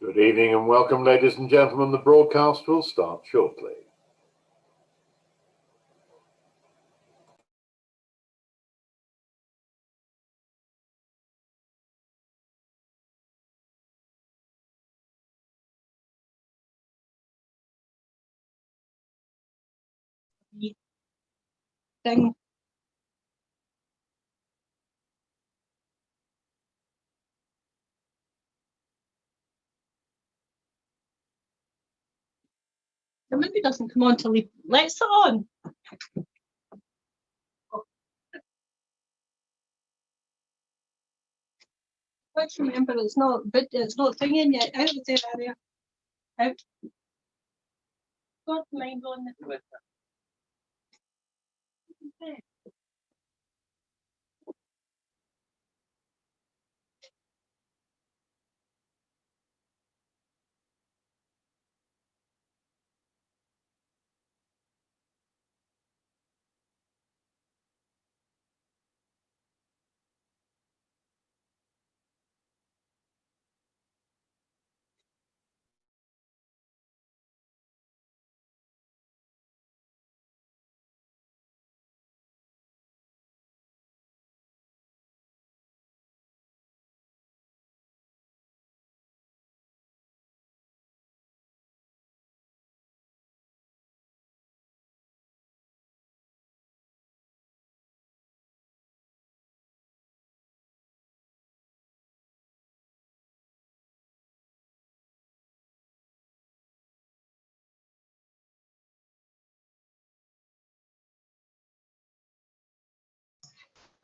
Good evening and welcome, ladies and gentlemen. The broadcast will start shortly. Thing. The movie doesn't come on till he lets it on. Let's remember it's not singing yet. Out of the area. Out. Got mind on it. Okay.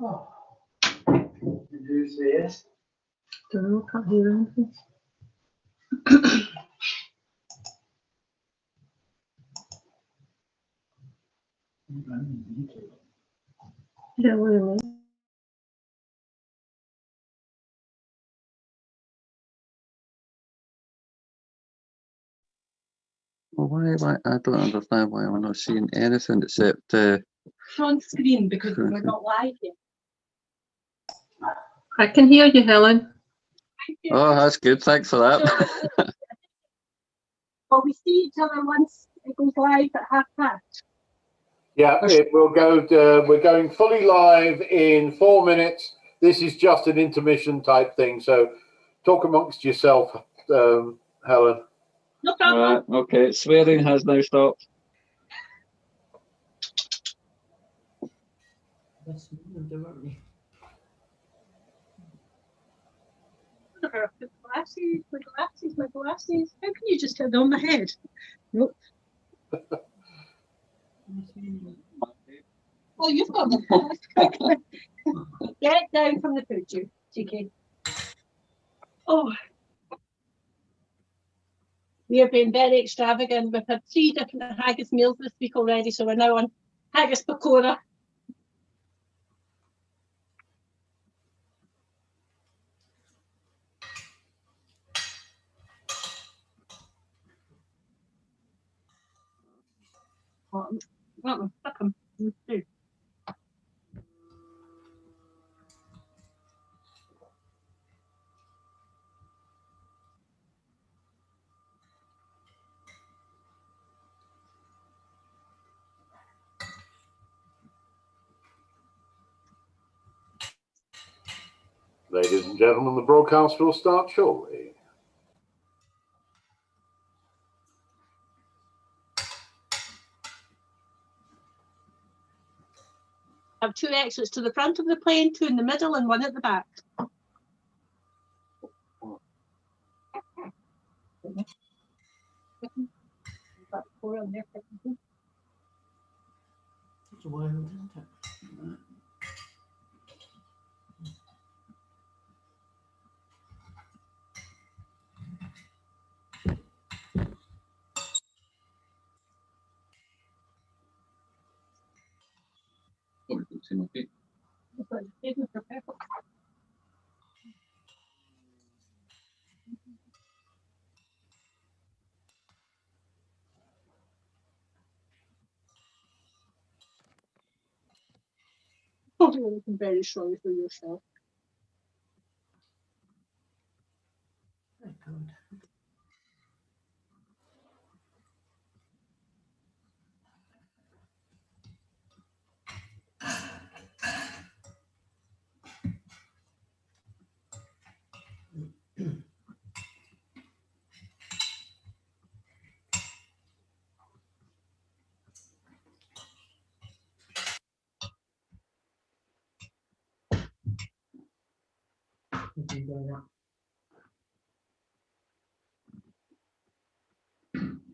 Oh. Did you see it? Don't know, can't hear anything. Yeah, what do you mean? Well, why? I don't understand why we're not seeing anything except. It's on screen because we're not live yet. I can hear you, Helen. Oh, that's good. Thanks for that. Well, we see each other once it goes live at 5:30. Yeah, it will go. We're going fully live in 4 minutes. This is just an intermission type thing. So talk amongst yourself, Helen. No All problem. right. Okay. Swearing has now stopped. That's weren't we? Glasses, my glasses, my glasses. How can you just hit on my head? Nope. Oh, you've got them. Get down from the food, you, TK. Oh. We have been very extravagant. We've had 3 different haggis meals this week already, so we're now on haggis pakora. Stuck 'em. Ladies and gentlemen, the broadcast will start shortly. I have 2 exits to the front of the plane, 2 in the middle, and 1 at the back. It's a while, isn't it? Oh, you can see my feet. Oh, you're looking very sorry for yourself. My God. You do that.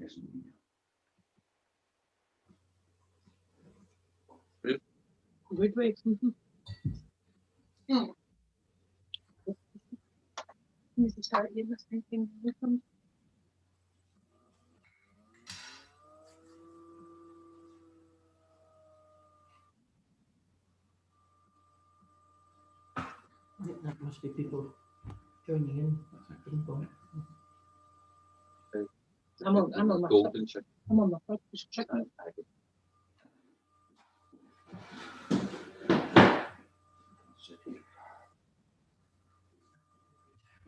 Yes. Good way. Need to start getting this thing with them. I think that must be people joining in. Being born. I'm on my Golden chicken. I'm on my first chicken. I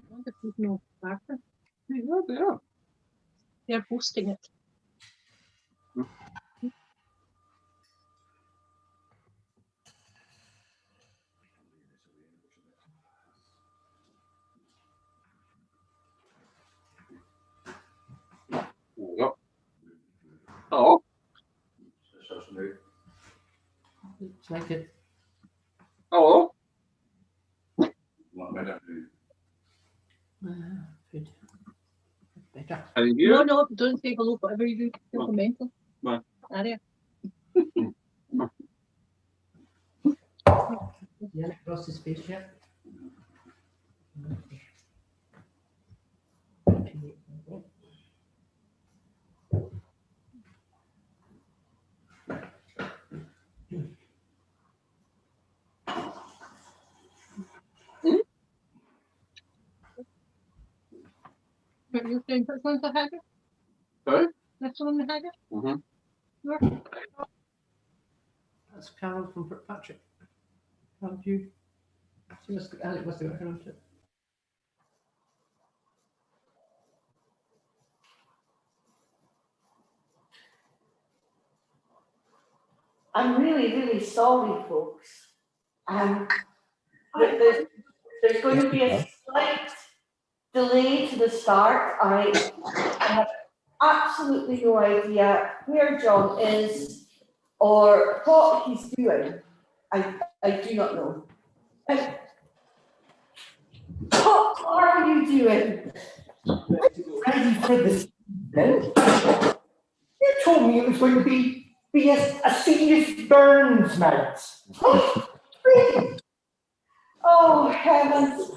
wonder if there's no backer. Yeah, they are. They're hosting it. Yep. Oh. Looks like it. Hello. Food. Better. How are you? No, don't say hello, whatever you do. Feel mental. Right. Area. Yeah, across his face yet? What you're saying, which one's the haggis? Sorry? This one the haggis? Mm-hmm. Where? That's Carol from Kirkpatrick. How have you? She must have, Alec must have got her onto it. I'm really, really sorry, folks. There's going to be a slight delay to the start. I have absolutely no idea where John is or what he's doing. I do not know. What are you doing? Ready for this evening? You told me it was going to be a serious Burns night. Really? Oh, heavens.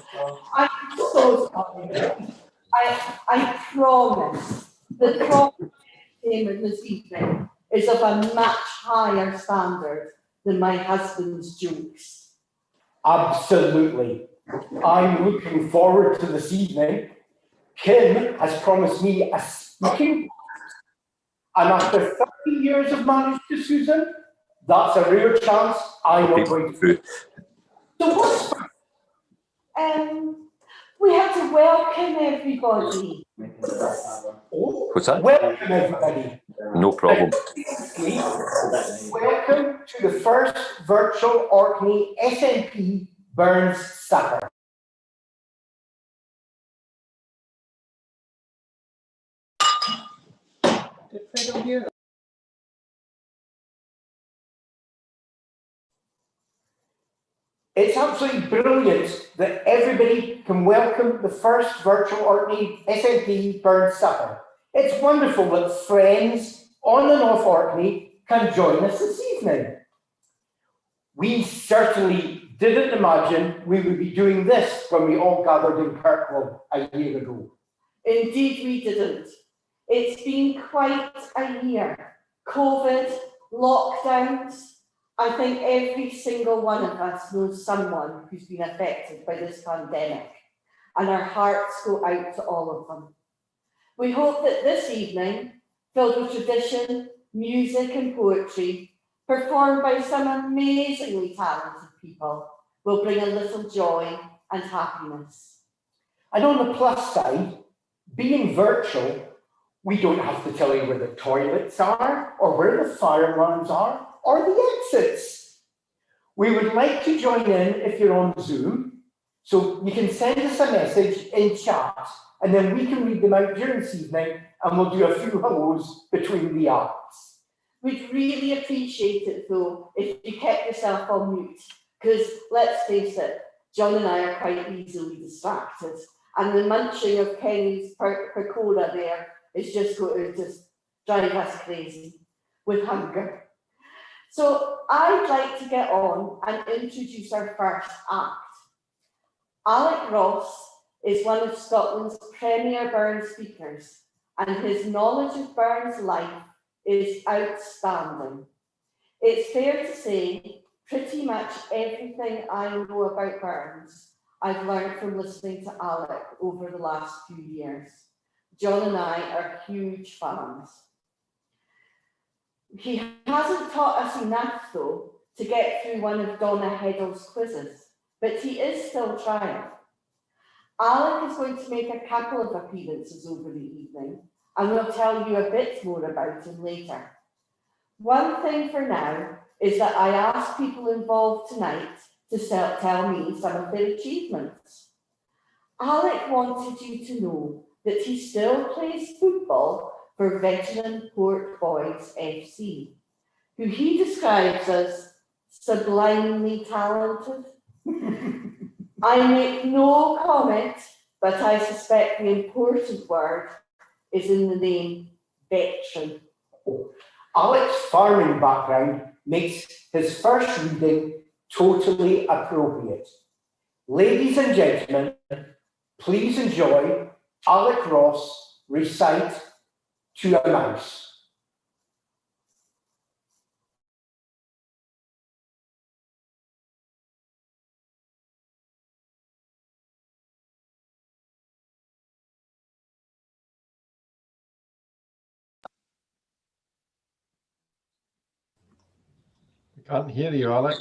I'm so sorry. I promise the proper entertainment this evening is of a much higher standard than my husband's jokes. Absolutely. I'm looking forward to this evening. Kim has promised me a speaking, and after 30 years of marriage to Susan, that's a rare chance I'm not going to do. So what's We have to welcome everybody. What's that? Welcome everybody. No problem. Welcome to the first virtual Orkney SNP Burns Supper. It's absolutely brilliant that everybody can welcome the first virtual Orkney SNP Burns Supper. It's wonderful that friends on and off Orkney can join us this evening. We certainly didn't imagine we would be doing this when we all gathered in Kirkwall a year ago. Indeed, we didn't. It's been quite a year. COVID, lockdowns. I think every single one of us knows someone who's been affected by this pandemic, and our hearts go out to all of them. We hope that this evening, filled with tradition, music and poetry, performed by some amazingly talented people, will bring a little joy and happiness. And on the plus side, being virtual, we don't have to tell you where the toilets are, or where the fire alarms are, or the exits. We would like to join in if you're on Zoom, so you can send us a message in chat, and then we can read them out during this evening, and we'll do a few hellos between the acts. We'd really appreciate it though if you kept yourself on mute, because let's face it, John and I are quite easily distracted, and the munching of Kenny's percola there is just going to drive us crazy with hunger. So I'd like to get on and introduce our first act. Alec Ross is one of Scotland's premier Burns speakers, and his knowledge of Burns life is outstanding. It's fair to say pretty much everything I know about Burns I've learned from listening to Alec over the last few years. John and I are huge fans. He hasn't taught us enough, though, to get through one of Donna Heddle's quizzes, but he is still trying. Alec is going to make a couple of appearances over the evening, and we'll tell you a bit more about him later. One thing for now is that I asked people involved tonight to tell me some of their achievements. Alec wanted you to know that he still plays football for veteran Port Boys FC, who he describes as sublimely talented. I make no comment, but I suspect the important word is in the name veteran. Alec's farming background makes his first reading totally appropriate. Ladies and gentlemen, please enjoy Alec Ross recite To a Mouse. We can't hear you, Alec.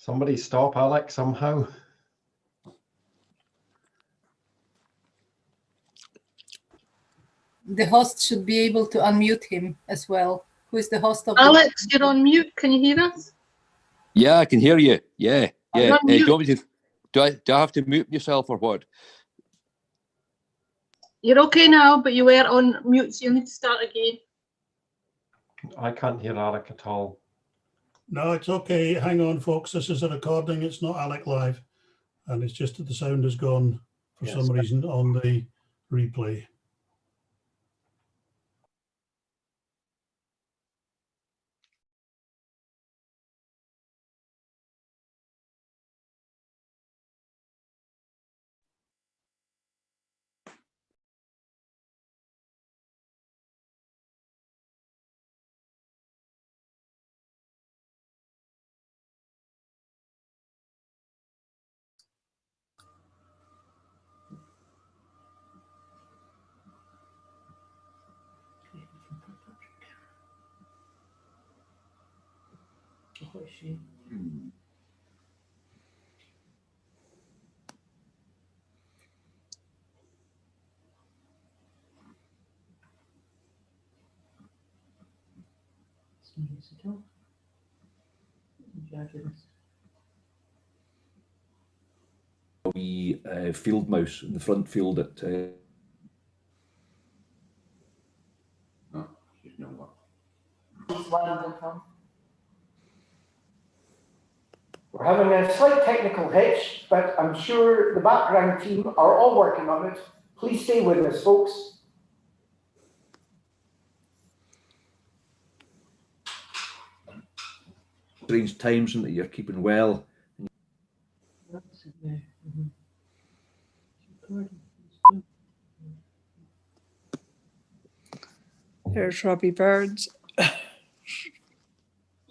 Somebody stop Alec somehow. The host should be able to unmute him as well. Who is the host of Alex, you're on mute. Can you hear us? Yeah, I can hear you. Yeah. You're on Do you mute. want me to, do I have to mute myself or what? You're okay now, but you were on mute, so you need to start again. I can't hear Alec at all. No, it's okay. Hang on, folks. This is a recording. It's not Alec live. And it's just that the sound has gone for Yes. some reason on the replay. What is she? We field mouse in the front field at It's wonderful. We're having a slight technical hitch, but I'm sure the background team are all working on it. Please stay with us, folks. strange times and that you're keeping well. That's it there. There's Robbie Birds.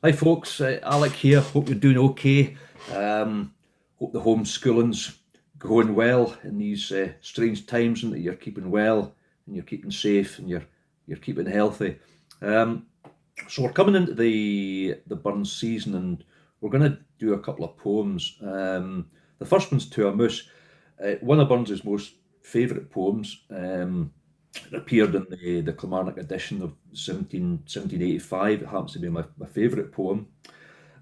Hi folks, Alec here. Hope you're doing okay. Hope the homeschooling's going well in these strange times and that you're keeping well and you're keeping safe and you're keeping healthy. So we're coming into the burn season and we're going to do a couple of poems. The first one's To a Moose. One of Burns's most favourite poems. It appeared in the Kilmarnock edition of 1785. It happens to be my favourite poem.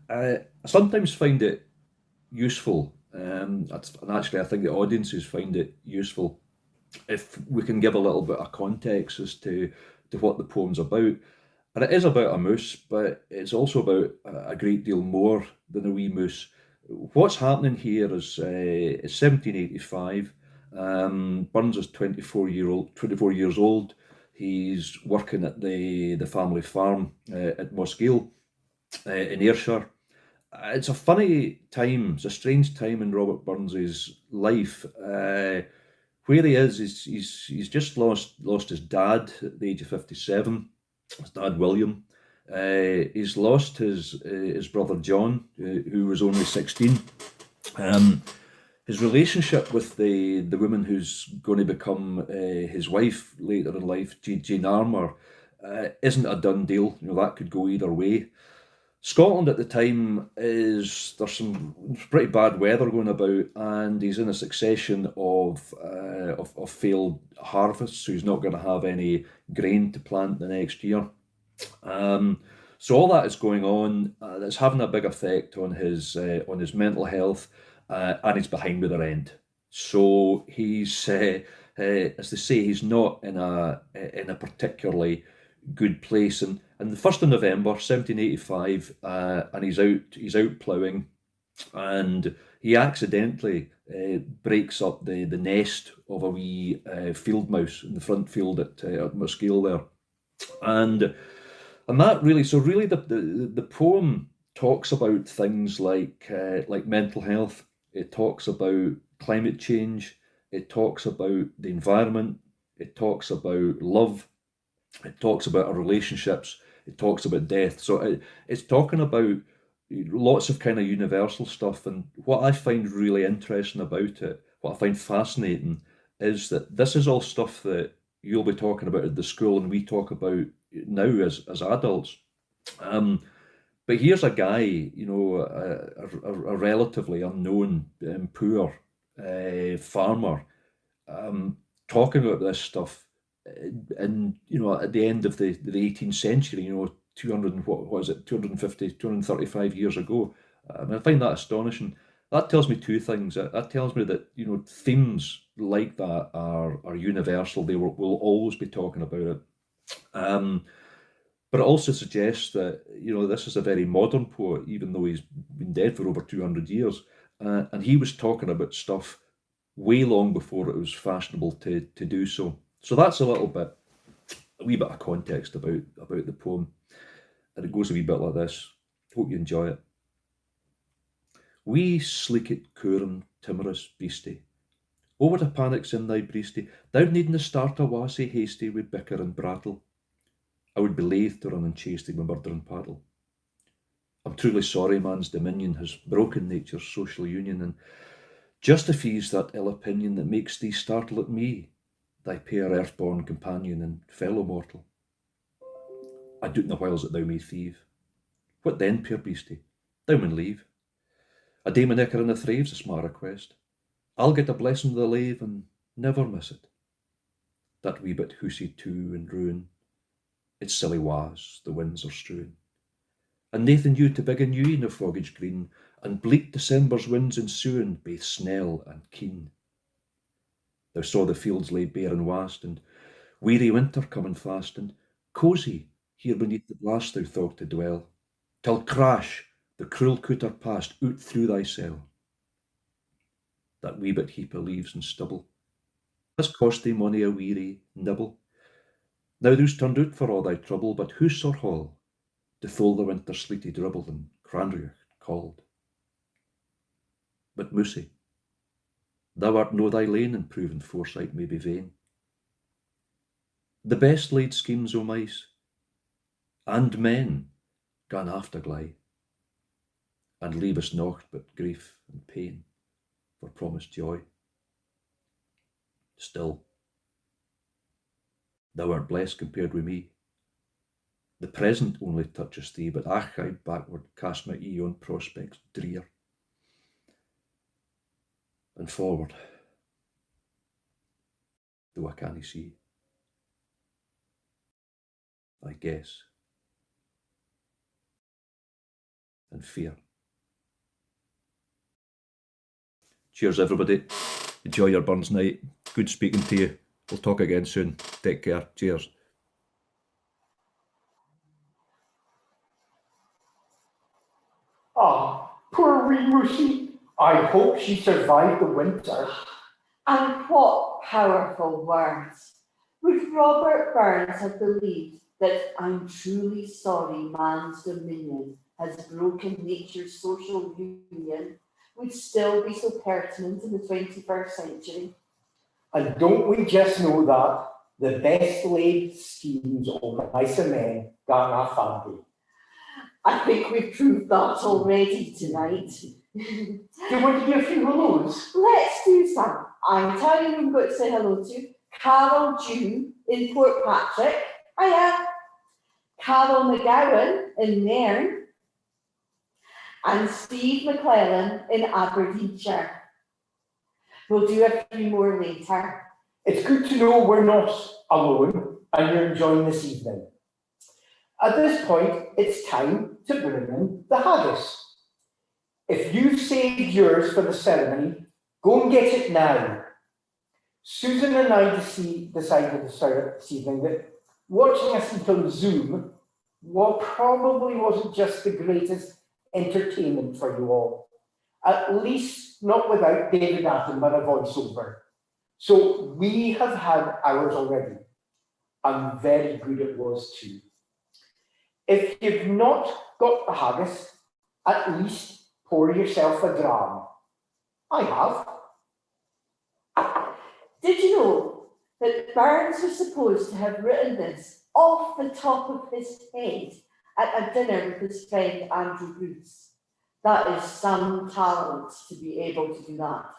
I sometimes find it useful, and actually I think the audiences find it useful if we can give a little bit of context as to what the poem's about. And it is about a moose, but it's also about a great deal more than a wee moose. What's happening here is 1785. Burns is 24 years old. He's working at the family farm at Mosgiel in Ayrshire. It's a funny time. It's a strange time in Robert Burns's life. Where he is he's just lost his dad at the age of 57. His dad William. He's lost his brother John, who was only 16. His relationship with the woman who's going to become his wife later in life, Jane Armour, isn't a done deal. You know, that could go either way. Scotland at the time there's some pretty bad weather going about, and he's in a succession of failed harvests, so he's not going to have any grain to plant the next year. So all that is going on. That's having a big effect on his mental health, and he's behind with the rent. So he's, as they say, he's not in a particularly good place. And the 1st of November 1785, and he's out ploughing, and he accidentally breaks up the nest of a wee field mouse in the front field at Mosgiel there, and that really, so really the poem talks about things like mental health. It talks about climate change. It talks about the environment. It talks about love. It talks about our relationships. It talks about death. So it's talking about lots of kind of universal stuff. And what I find really interesting about it, what I find fascinating, is that this is all stuff that you'll be talking about at the school and we talk about now as adults. But here's a guy, you know, a relatively unknown, poor farmer, talking about this stuff, and you know, at the end of the 18th century, you know, 200 and what is it, 250, 235 years ago. I find that astonishing. That tells me two things. That tells me that, you know, themes like that are universal. They will always be talking about it. But it also suggests that, you know, this is a very modern poet, even though he's been dead for over 200 years. And he was talking about stuff way long before it was fashionable to do so. So that's a wee bit of context about the poem. And it goes a wee bit like this. Hope you enjoy it. We sleekit Curan timorous beastie. Over the panics in thy breastie, thou needna start a wa sae hasty wi' bicker and brattle. I would be loath to run and chase thee with murder and paddle. I'm truly sorry man's dominion has broken nature's social union, and justifies that ill opinion that makes thee startle at me, thy pair earth-born companion and fellow mortal. I doot na whiles that thou may thieve. What then, puir beastie? Thou mun leave. A day my necker in the thraves a sma request. I'll get a blessing of the lave and never miss it. That wee bit hoosey too and ruin, its silly was, the winds are strewn. And nathan you to begin you in the foggage green, and bleak December's winds ensuing, baith snell and keen. Thou saw the fields lay bare and wast, and weary winter coming fast, and cosy here beneath the blast thou thought to dwell, till crash the cruel cooter passed out through thy cell. That wee bit heap of leaves and stubble has cost thee mony a weary nibble. Now thou's turned out for all thy trouble, but hoose or hall, to thole the winter sleety dribble and cranreuch called. But Moussie, thou art no thy lane, and proven foresight may be vain. The best laid schemes o' mice and men gan after glie, and leave us naught but grief and pain for promised joy. Still, thou art blessed compared with me. The present only touches thee, but ach, I backward cast my ee on prospects drear. And forward, though I cannae see, I guess and fear. Cheers, everybody. Enjoy your Burns night. Good speaking to you. We'll talk again soon. Take care. Cheers. Ah, poor wee Moussie. I hope she survived the winter. And what powerful words. Would Robert Burns have believed that I'm truly sorry man's dominion has broken nature's social union would still be so pertinent in the 21st century? And don't we just know that the best laid schemes of mice and men got na family? I think we've proved that already tonight. Do you want to give a few hellos? Let's do some. I'm telling you, I'm going to say hello to Carol June in Port Patrick. Hiya. Carol McGowan in Nairn. And Steve McClellan in Aberdeenshire. We'll do a few more later. It's good to know we're not alone and you're enjoying this evening. At this point, it's time to bring in the haggis. If you've saved yours for the ceremony, go and get it now. Susan and I decided this evening that watching us on Zoom probably wasn't just the greatest entertainment for you all. At least not without David Attenborough a voiceover. So we have had ours already, and very good it was too. If you've not got the haggis, at least pour yourself a dram. I have. Did you know that Burns was supposed to have written this off the top of his head at a dinner with his friend Andrew Bruce? That is some talent to be able to do that.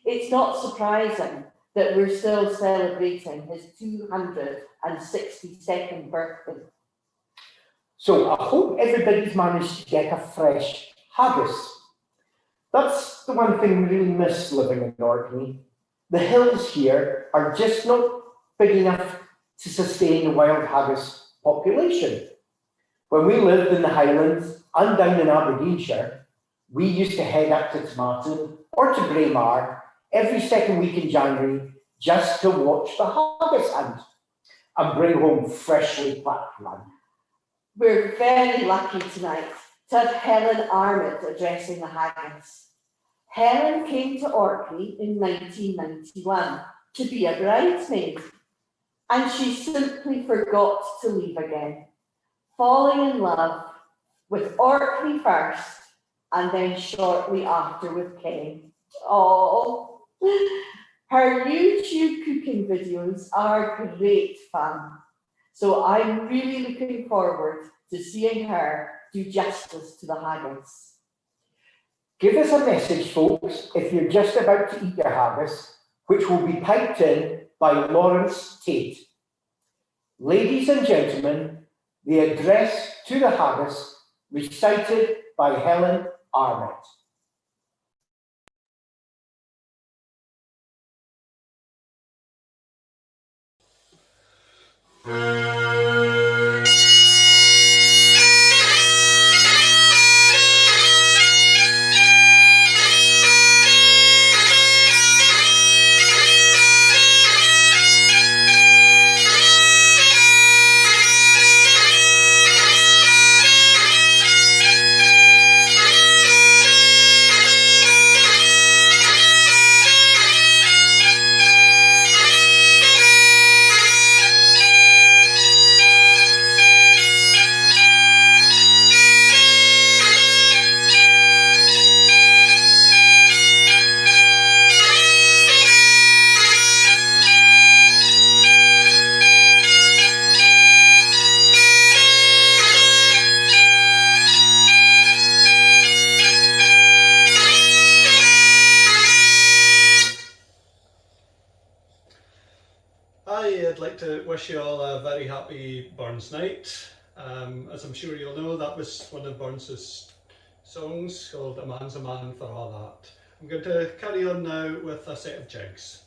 It's not surprising that we're still celebrating his 262nd birthday. So I hope everybody's managed to get a fresh haggis. That's the one thing we really miss living in Orkney. The hills here are just not big enough to sustain the wild haggis population. When we lived in the Highlands and down in Aberdeenshire, we used to head up to Tomatin or to Braemar every second week in January just to watch the haggis hunt and bring home freshly plucked one. We're very lucky tonight to have Helen Armitt addressing the haggis. Helen came to Orkney in 1991 to be a bridesmaid, and she simply forgot to leave again, falling in love with Orkney first and then shortly after with Kenny. Oh, her YouTube cooking videos are great fun. So I'm really looking forward to seeing her do justice to the haggis. Give us a message, folks, if you're just about to eat your haggis, which will be piped in by Lawrence Tate. Ladies and gentlemen, the address to the haggis recited by Helen Armitt. Hi, I'd like to wish you all a very happy Burns night. As I'm sure you'll know, that was one of Burns's songs called A Man's a Man for All That. I'm going to carry on now with a set of jigs.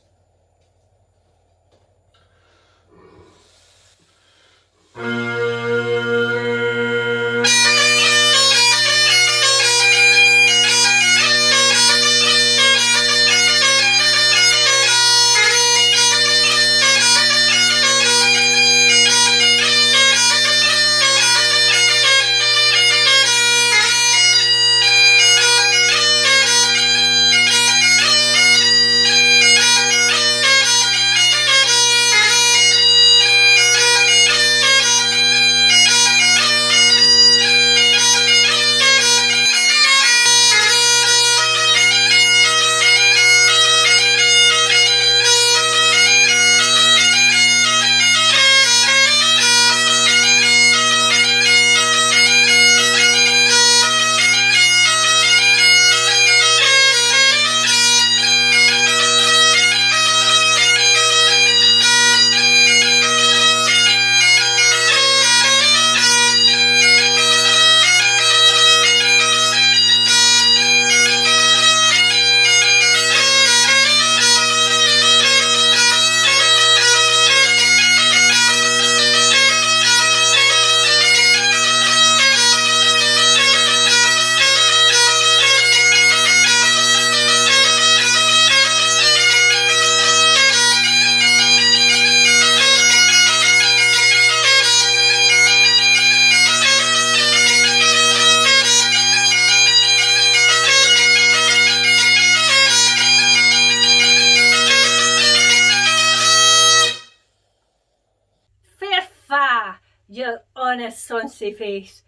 Your honest sonsy face,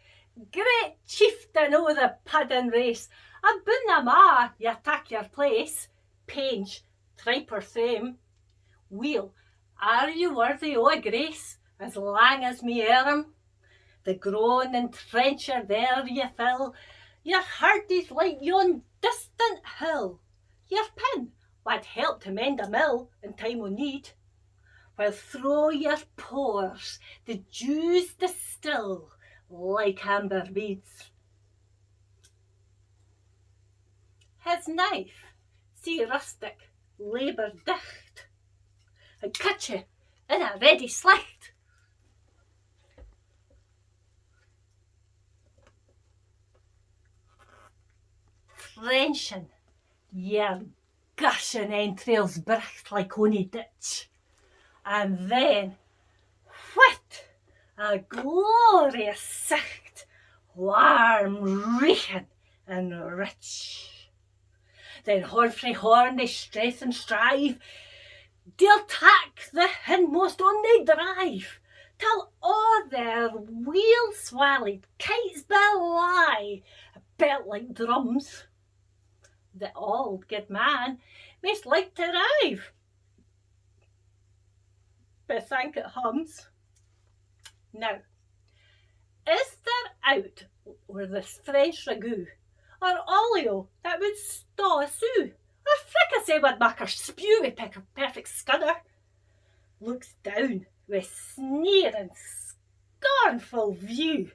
great chieftain o' the puddin' race, a bunna ma, ye tak your place, Penge, triper same. Weel, are you worthy o' a grace, as lang as me erm? The groan and trencher there ye fill, your heart is like yon distant hill. Your pin wad help to mend a mill in time o' need, while through your pores the dews distill like amber beads. His knife, see rustic, labour dicht, and cut you in a ready slicht. Frenching, your gushing entrails bricht like ony ditch, and then, whit, a glorious sicht, warm, reeking, and rich. Then horn frae horn they stress and strive, they'll tack the hindmost on they drive, till all their wheel swallowed kites belie, belt like drums. The old good man maist like to rive, but thank it hums. Now, is there out where this French ragout, or olio that would staw a sou, or fricassee would make her spew wi' perfect scudder? Looks down with sneering, scornful view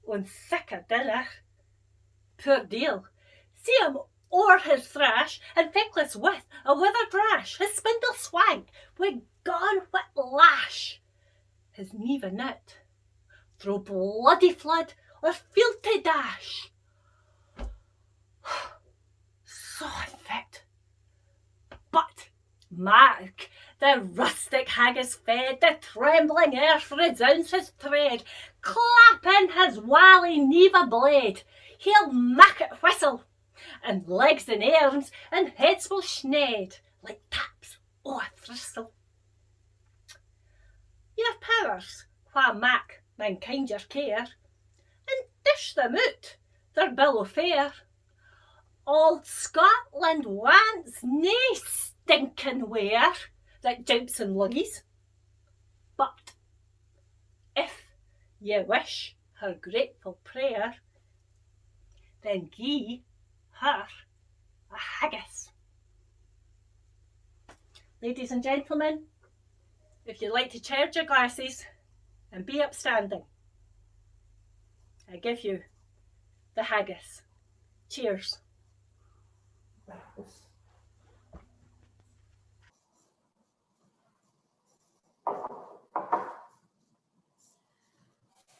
on thicker dinner. Poor deal, see him o'er his thrash, and feckless with a withered rash, his spindle swank with gone wet lash, his knee a nut, throw bloody flood or fealty dash. So unfit. But mark, the rustic haggis fed, the trembling earth resounds his tread, clapping his wally neva blade. He'll mak it whistle, and legs in arms, and heads will schneid, like taps o' a thistle. Your powers, wha mak mankind your care, and dish them out their bill o' fare. Old Scotland wants nae stinking ware that jumps in luggies. But if ye wish her grateful prayer, then gie her a haggis. Ladies and gentlemen, if you'd like to charge your glasses and be upstanding, I give you the haggis. Cheers.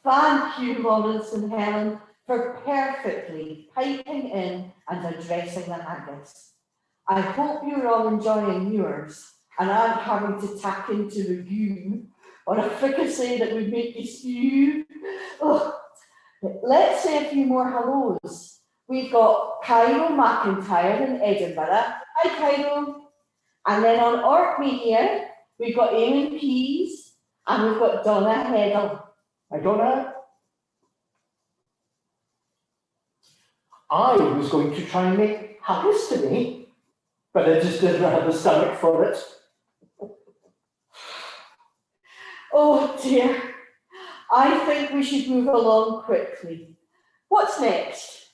Thank you, Lawrence and Helen, for perfectly piping in and addressing the haggis. I hope you're all enjoying yours and aren't having to tack into ragout or a fricassee that would make you spew. Oh, let's say a few more hellos. We've got Cairo McIntyre in Edinburgh. Hi, Cairo. And then on Orkney here, we've got Eamon Pease and we've got Donna Heddle. Hi, Donna. I was going to try and make haggis today, but I just didn't have the stomach for it. Oh dear, I think we should move along quickly. What's next?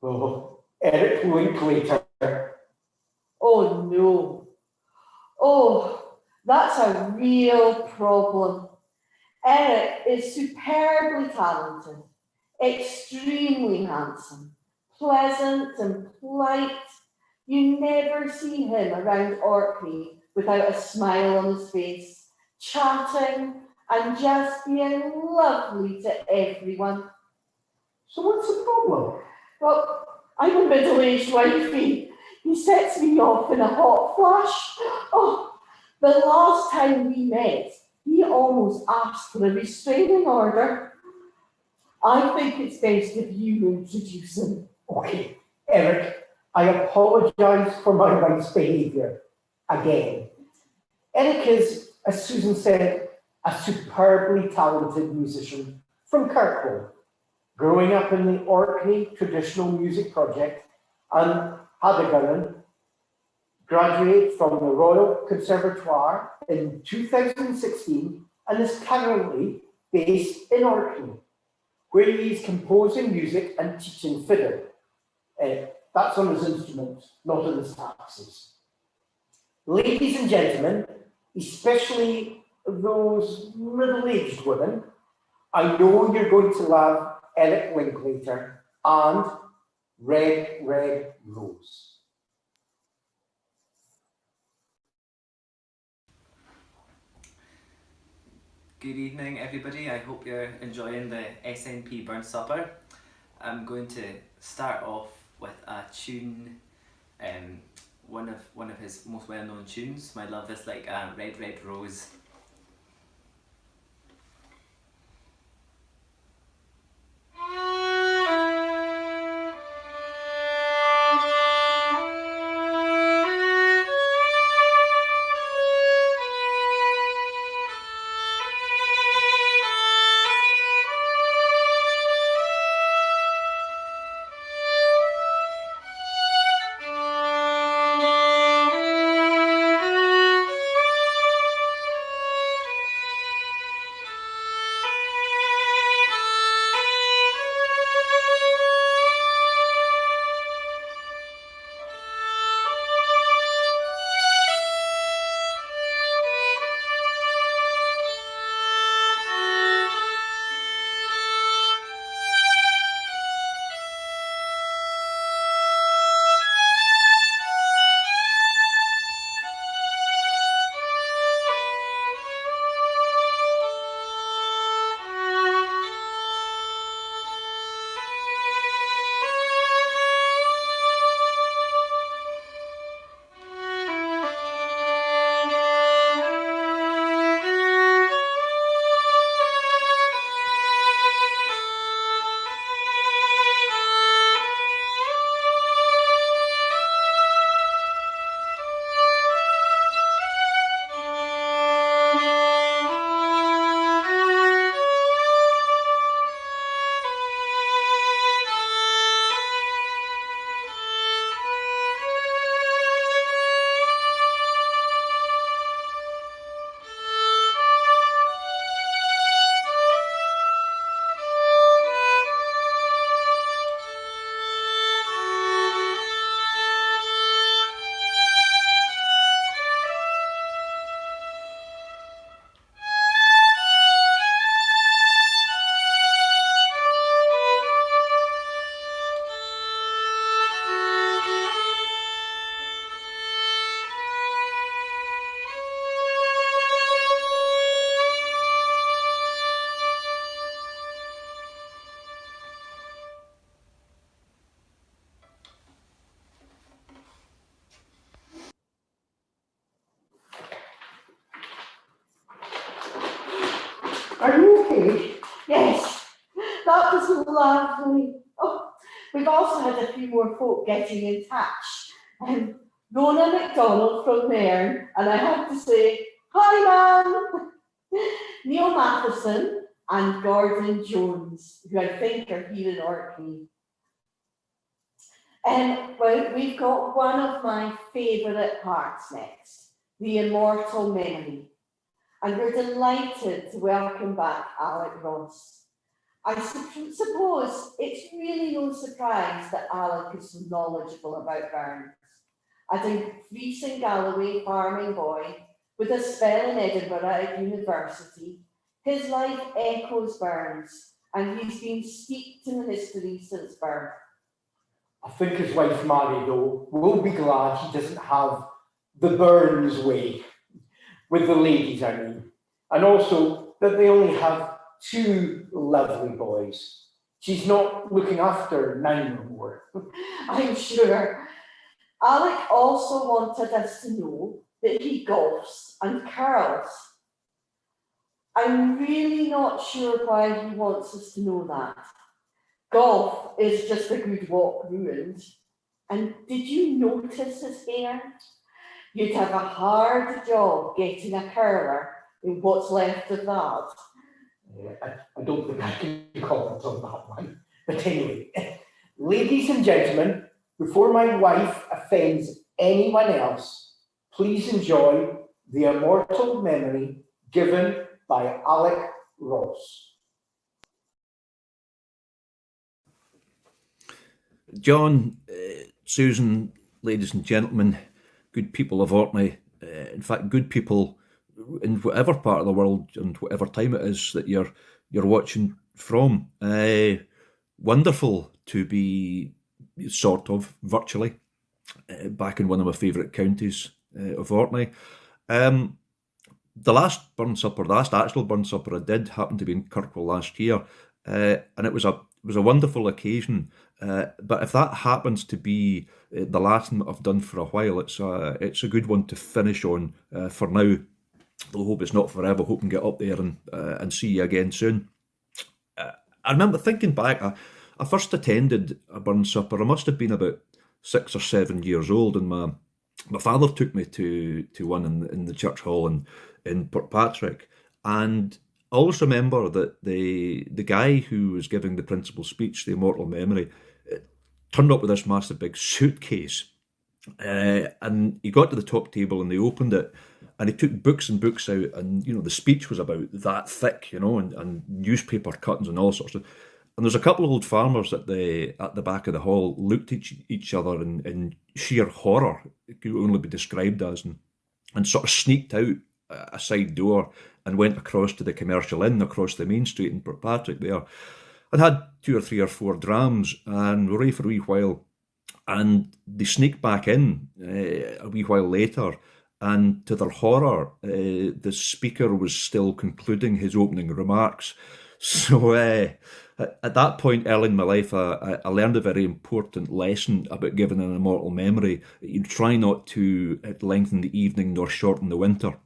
Oh, Eric Linklater. Oh no. Oh, that's a real problem. Eric is superbly talented, extremely handsome, pleasant and polite. You never see him around Orkney without a smile on his face, chatting and just being lovely to everyone. So what's the problem? Well, I'm a middle-aged wifey. He sets me off in a hot flash. Oh, the last time we met, he almost asked for a restraining order. I think it's best if you introduce him. Okay, Eric, I apologise for my wife's behaviour again. Eric is, as Susan said, a superbly talented musician from Kirkwall, growing up in the Orkney Traditional Music Project and Hadegaran, graduated from the Royal Conservatoire in 2016 and is currently based in Orkney, where he is composing music and teaching fiddle. That's on his instruments, not on his taxes. Ladies and gentlemen, especially those middle-aged women, I know you're going to love Eric Linklater and Red, Red Rose. Good evening, everybody. I hope you're enjoying the SNP Burnt Supper. I'm going to start off with a tune, one of his most well-known tunes. My love is like a red, red rose. Are you okay? Yes, that was lovely. Oh, we've also had a few more folk getting in touch. Rona MacDonald from Nairn, and I have to say, hi ma'am! Neil Matheson and Gordon Jones, who I think are here in Orkney. Well, we've got one of my favourite parts next, the Immortal Memory. And we're delighted to welcome back Alec Ross. I suppose it's really no surprise that Alec is so knowledgeable about Burns. As a Fleece and Galloway farming boy with a spell in Edinburgh at university, his life echoes Burns, and he's been steeped in history since birth. I think his wife Mary, though, will be glad he doesn't have the Burns way. With the ladies, I mean. And also that they only have 2 lovely boys. She's not looking after 9 or more. I'm sure. Alec also wanted us to know that he golfs and curls. I'm really not sure why he wants us to know that. Golf is just a good walk ruined. And did you notice his hair? You'd have a hard job getting a curler in what's left of that. I don't think I can comment on that one. But anyway, ladies and gentlemen, before my wife offends anyone else, please enjoy the Immortal Memory given by Alec Ross. John, Susan, ladies and gentlemen, good people of Orkney, in fact, good people in whatever part of the world and whatever time it is that you're you're watching from. Wonderful to be sort of virtually back in one of my favourite counties of Orkney. The last actual burn supper I did happened to be in Kirkwall last year, and it was a wonderful occasion. But if that happens to be the last one I've done for a while, it's a good one to finish on for now. I hope it's not forever. Hope I can get up there and see you again soon. I remember thinking back, I first attended a burn supper. I must have been about 6 or 7 years old, and my father took me to one in the church hall in Portpatrick. And I always remember that the guy who was giving the principal speech, the immortal memory, turned up with this massive big suitcase. And he got to the top table and they opened it, and he took books and books out, and the speech was about that thick, and newspaper cuttings and all sorts of. And there's a couple of old farmers at the back of the hall looked at each other in sheer horror, it could only be described as, and sort of sneaked out a side door and went across to the commercial inn across the main street in Portpatrick there, and had 2 or 3 or 4 drams, and were away for a wee while. And they sneaked back in a wee while later, and to their horror, the speaker was still concluding his opening remarks. So at that point early in my life, I learned a very important lesson about giving an immortal memory. You try not to lengthen the evening nor shorten the winter.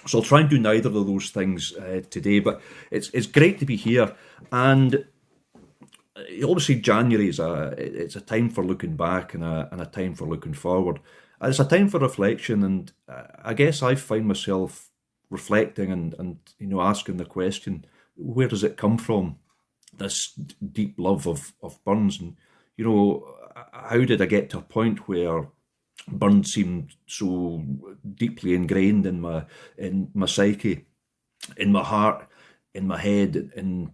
So I'll try and do neither of those things today, but it's great to be here. And obviously January is a time for looking back and a time for looking forward. And it's a time for reflection, and I guess I find myself reflecting and asking the question, where does it come from, this deep love of burns? And how did I get to a point where burns seemed so deeply ingrained in my psyche, in my heart, in my head, in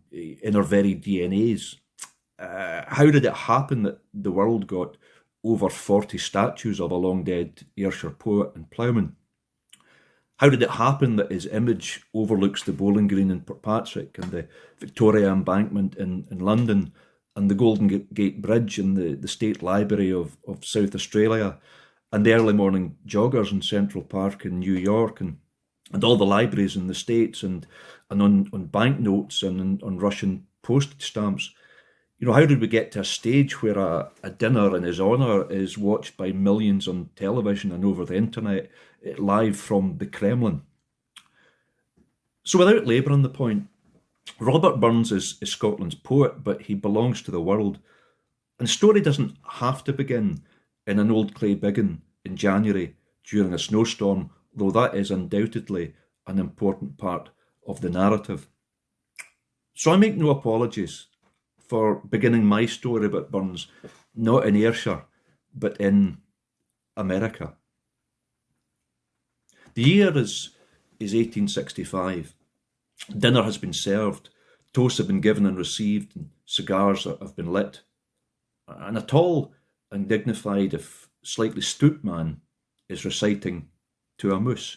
our very DNAs? How did it happen that the world got over 40 statues of a long dead Ayrshire poet and ploughman? How did it happen that his image overlooks the Bowling Green in Portpatrick and the Victoria Embankment in London and the Golden Gate Bridge in the State Library of South Australia and the early morning joggers in Central Park in New York and all the libraries in the States and on banknotes and on Russian postage stamps? How did we get to a stage where a dinner in his honour is watched by millions on television and over the internet, live from the Kremlin? So without labouring the point, Robert Burns is Scotland's poet, but he belongs to the world. And the story doesn't have to begin in an old clay biggin in January during a snowstorm, though that is undoubtedly an important part of the narrative. So I make no apologies for beginning my story about Burns, not in Ayrshire, but in America. The year is 1865. Dinner has been served, toasts have been given and received, and cigars have been lit. And a tall and dignified, if slightly stooped man is reciting to a moose.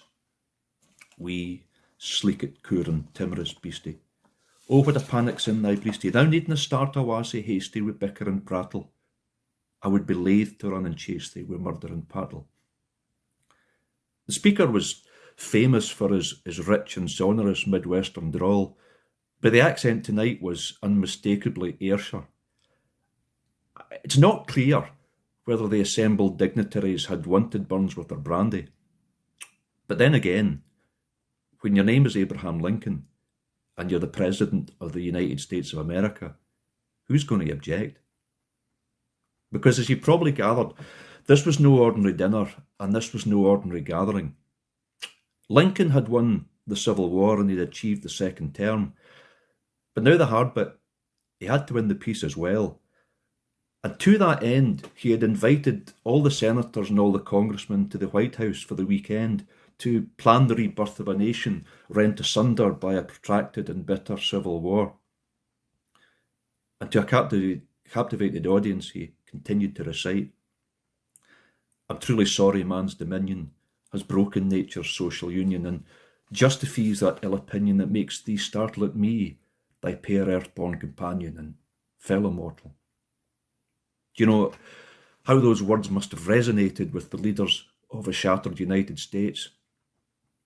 We sleekit Curan timorous beastie. Oh, what a panic's in thy breastie, thou needna start awa sae hasty wi' bicker and prattle. I would be laith to run and chase thee wi' murder and paddle. The speaker was famous for his rich and sonorous Midwestern drawl, but the accent tonight was unmistakably Ayrshire. It's not clear whether the assembled dignitaries had wanted Burns with their brandy. But then again, when your name is Abraham Lincoln, and you're the President of the United States of America, who's going to object? Because as you probably gathered, this was no ordinary dinner, and this was no ordinary gathering. Lincoln had won the Civil War and he'd achieved the second term. But now the hard bit, he had to win the peace as well. And to that end, he had invited all the senators and all the congressmen to the White House for the weekend to plan the rebirth of a nation rent asunder by a protracted and bitter civil war. And to a captivated audience, he continued to recite, I'm truly sorry man's dominion has broken nature's social union, and justifies that ill opinion that makes thee startle at me, thy fair earth-born companion and fellow mortal. Do you know how those words must have resonated with the leaders of a shattered United States?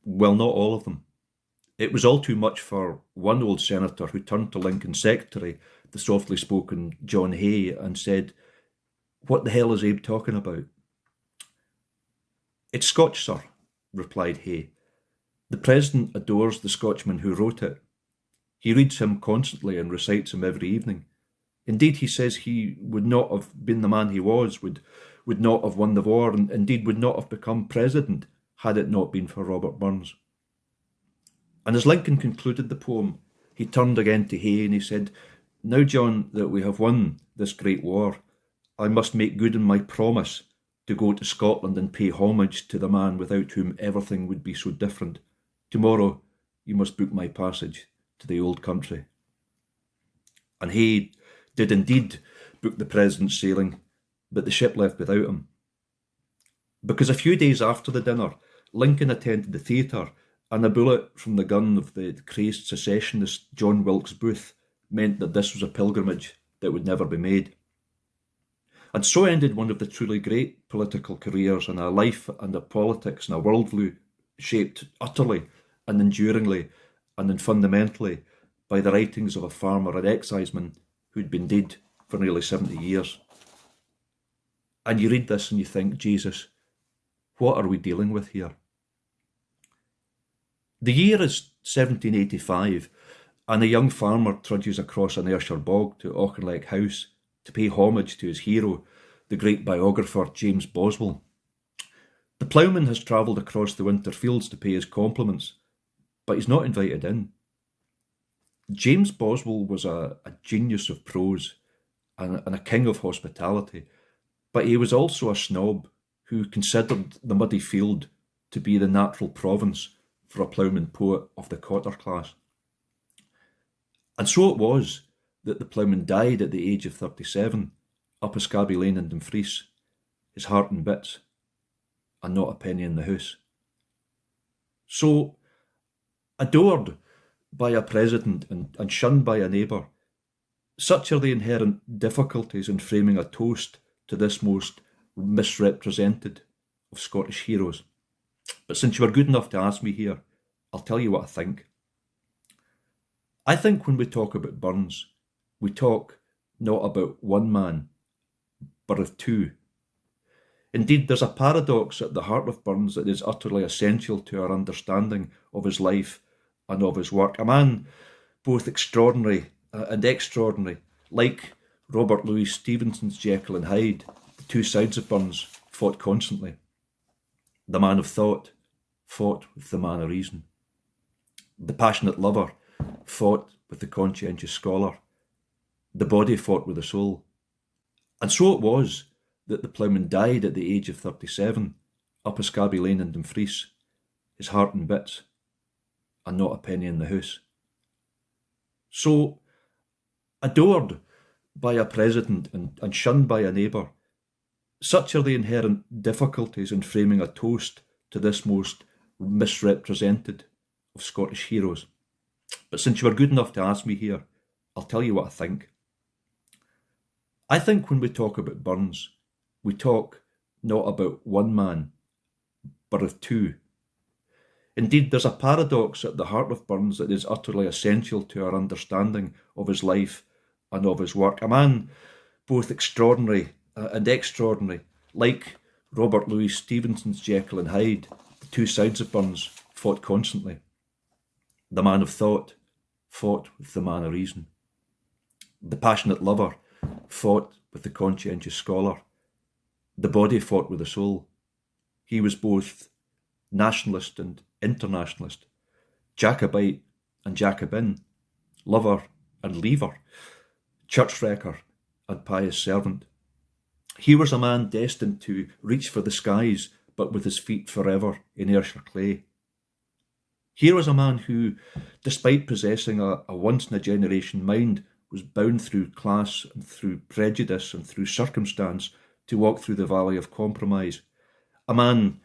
Well, not all of them. It was all too much for one old senator who turned to Lincoln's secretary, the softly spoken John Hay, and said, "What the hell is Abe talking about?" "It's Scotch, sir," replied Hay. "The president adores the Scotchman who wrote it. He reads him constantly and recites him every evening. Indeed, he says he would not have been the man he was, would not have won the war, and indeed would not have become president had it not been for Robert Burns." And as Lincoln concluded the poem, he turned again to Hay and he said, "Now, John, that we have won this great war, I must make good on my promise to go to Scotland and pay homage to the man without whom everything would be so different. Tomorrow you must book my passage to the old country." And Hay did indeed book the president's sailing, but the ship left without him. Because a few days after the dinner, Lincoln attended the theatre, and a bullet from the gun of the crazed secessionist John Wilkes Booth meant that this was a pilgrimage that would never be made. And so ended one of the truly great political careers in a life and a politics and a worldview shaped utterly and enduringly and then fundamentally by the writings of a farmer and exciseman who'd been dead for nearly 70 years. And you read this and you think, Jesus, what are we dealing with here? The year is 1785, and a young farmer trudges across an Ayrshire bog to Auchinleck House to pay homage to his hero, the great biographer James Boswell. The ploughman has travelled across the winter fields to pay his compliments, but he's not invited in. James Boswell was a genius of prose and a king of hospitality, but he was also a snob who considered the muddy field to be the natural province for a ploughman poet of the cotter class. And so it was that the ploughman died at the age of 37, up a scabby lane in Dumfries, his heart in bits, and not a penny in the house. So, adored by a president and shunned by a neighbour, such are the inherent difficulties in framing a toast to this most misrepresented of Scottish heroes. But since you were good enough to ask me here, I'll tell you what I think. I think when we talk about Burns, we talk not about one man, but of two. Indeed, there's a paradox at the heart of Burns that is utterly essential to our understanding of his life and of his work. A man both extraordinary and extraordinary, like Robert Louis Stevenson's Jekyll and Hyde. The two sides of Burns fought constantly. The man of thought fought with the man of reason. The passionate lover fought with the conscientious scholar. The body fought with the soul. And so it was that the ploughman died at the age of 37, up a scabby lane in Dumfries, his heart in bits, and not a penny in the house. So, adored by a president and shunned by a neighbour, such are the inherent difficulties in framing a toast to this most misrepresented of Scottish heroes. But since you were good enough to ask me here, I'll tell you what I think. I think when we talk about Burns, we talk not about one man, but of two. Indeed, there's a paradox at the heart of Burns that is utterly essential to our understanding of his life and of his work. A man both extraordinary and extraordinary, like Robert Louis Stevenson's Jekyll and Hyde. The two sides of Burns fought constantly. The man of thought fought with the man of reason. The passionate lover fought with the conscientious scholar. The body fought with the soul. He was both nationalist and internationalist, Jacobite and Jacobin, lover and leaver, church wrecker and pious servant. He was a man destined to reach for the skies, but with his feet forever in Ayrshire clay. Here was a man who, despite possessing a once-in-a-generation mind, was bound through class and through prejudice and through circumstance to walk through the valley of compromise. A man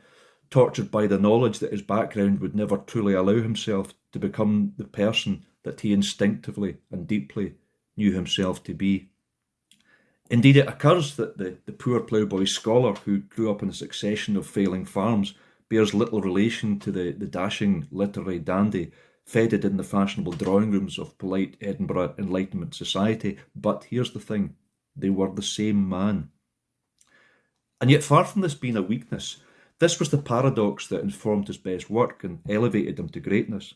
tortured by the knowledge that his background would never truly allow himself to become the person that he instinctively and deeply knew himself to be. Indeed, it occurs that the poor ploughboy scholar who grew up in a succession of failing farms bears little relation to the dashing literary dandy feted in the fashionable drawing rooms of polite Edinburgh Enlightenment society. But here's the thing, they were the same man. And yet, far from this being a weakness, this was the paradox that informed his best work and elevated him to greatness.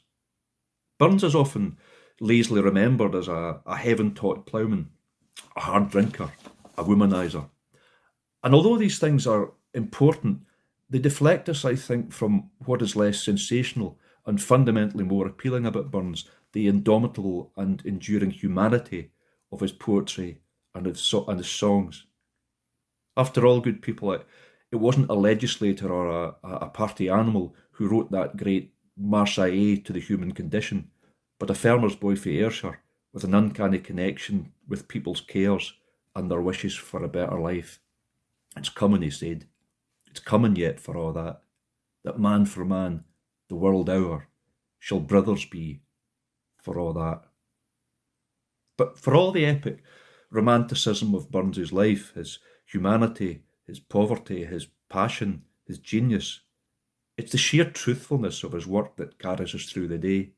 Burns is often lazily remembered as a heaven-taught ploughman, a hard drinker, a womanizer. And although these things are important, they deflect us, I think, from what is less sensational and fundamentally more appealing about Burns, the indomitable and enduring humanity of his poetry and his songs. After all, good people, it wasn't a legislator or a party animal who wrote that great Marseillaise to the human condition, but a farmer's boy for Ayrshire with an uncanny connection with people's cares and their wishes for a better life. It's coming, he said. It's coming yet for all that man for man, the world our, shall brothers be for all that. But for all the epic romanticism of Burns's life, his humanity, his poverty, his passion, his genius, it's the sheer truthfulness of his work that carries us through the day.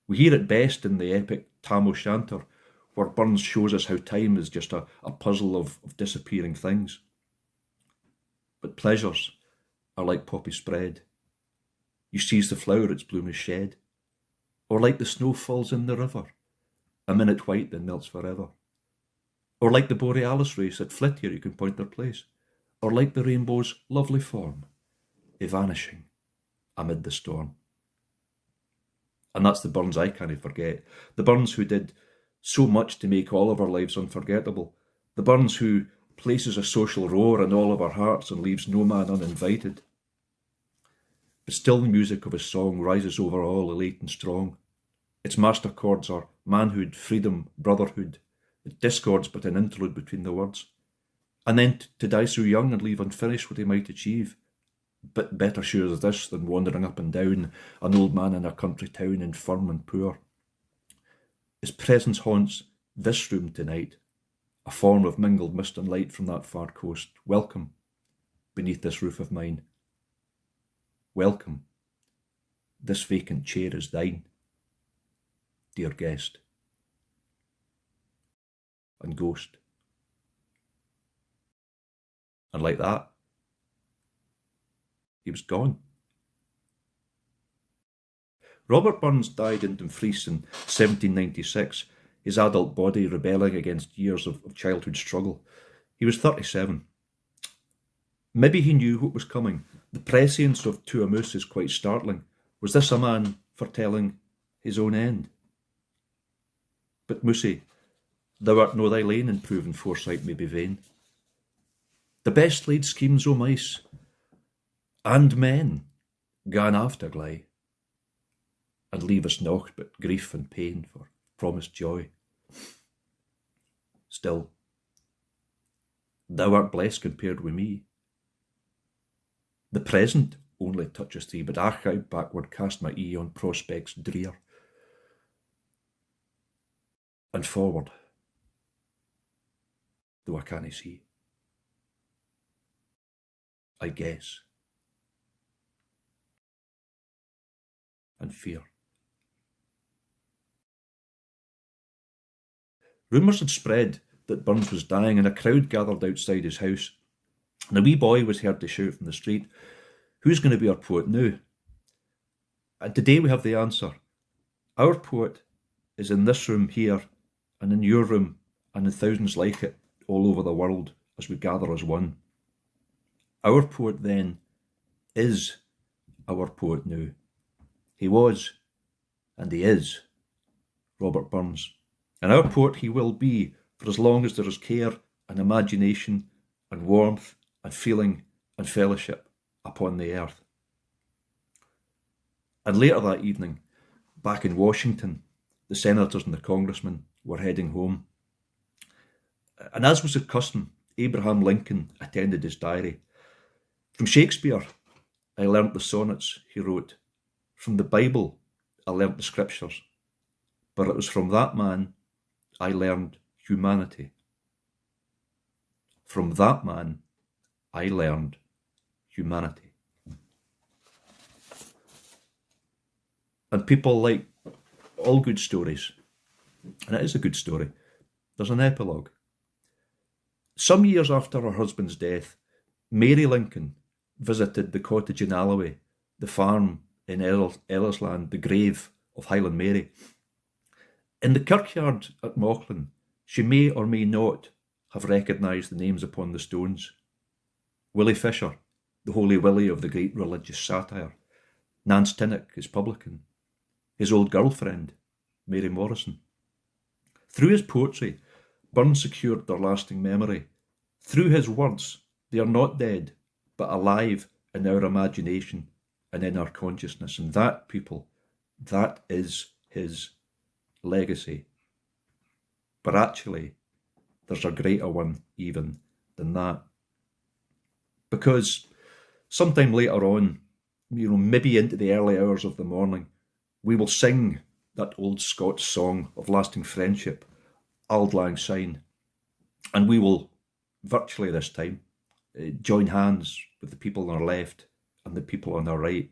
We hear it best in the epic Tam O'Shanter, where Burns shows us how time is just a puzzle of disappearing things. But pleasures are like poppy spread. You seize the flower its bloom is shed, or like the snow falls in the river, a minute white then melts forever. Or like the borealis race at Flittier you can point their place, or like the rainbow's lovely form, evanishing amid the storm. And that's the Burns I can't forget, the Burns who did so much to make all of our lives unforgettable, the Burns who places a social roar in all of our hearts and leaves no man uninvited. But still the music of his song rises over all elate and strong. Its master chords are manhood, freedom, brotherhood. It discords but an interlude between the words. And then to die so young and leave unfinished what he might achieve. But better sure is this than wandering up and down, an old man in a country town, infirm and poor. His presence haunts this room tonight, a form of mingled mist and light from that far coast. Welcome beneath this roof of mine. Welcome, this vacant chair is thine, dear guest and ghost. And like that, he was gone. Robert Burns died in Dumfries in 1796, his adult body rebelling against years of childhood struggle. He was 37. Maybe he knew what was coming. The prescience of Tuamoose is quite startling. Was this a man foretelling his own end? But Moosey, thou art no thy lane, and proven foresight may be vain. The best laid schemes o' mice and men gan after glie, and leave us naught but grief and pain for promised joy. Still, thou art blessed compared with me. The present only touches thee, but ach I backward cast my ee on prospects drear. And forward, though I cannae see, I guess and fear. Rumours had spread that Burns was dying, and a crowd gathered outside his house. And a wee boy was heard to shout from the street, "Who's going to be our poet now?" And today we have the answer. Our poet is in this room here, and in your room, and in thousands like it all over the world as we gather as one. Our poet then is our poet now. He was, and he is, Robert Burns. And our poet he will be for as long as there is care and imagination and warmth and feeling and fellowship upon the earth. And later that evening, back in Washington, the senators and the congressmen were heading home. And as was the custom, Abraham Lincoln attended his diary. From Shakespeare, I learnt the sonnets he wrote. From the Bible, I learnt the scriptures. but it was from that man I learned humanity. From that man I learned humanity. And people like all good stories, and it is a good story, there's an epilogue. Some years after her husband's death, Mary Lincoln visited the cottage in Alloway, the farm in Ellersland, the grave of Highland Mary. In the kirkyard at Mauchline, she may or may not have recognised the names upon the stones. Willie Fisher, the Holy Willie of the great religious satire, Nance Tinnock, his publican, his old girlfriend, Mary Morrison. Through his poetry, Burns secured their lasting memory. Through his words, they are not dead, but alive in our imagination and in our consciousness. And that, people, that is his legacy. But actually, there's a greater one even than that. Because sometime later on, maybe into the early hours of the morning, we will sing that old Scots song of lasting friendship, Auld Lang Syne, and we will, virtually this time, join hands with the people on our left and the people on our right.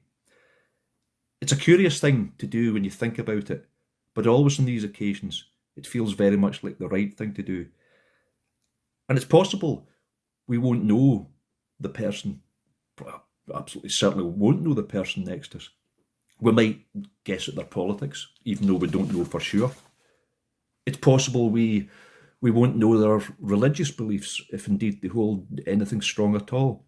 It's a curious thing to do when you think about it, but always on these occasions, it feels very much like the right thing to do. And it's possible we won't know the person, absolutely certainly won't know the person next to us. We might guess at their politics, even though we don't know for sure. It's possible we won't know their religious beliefs, if indeed they hold anything strong at all.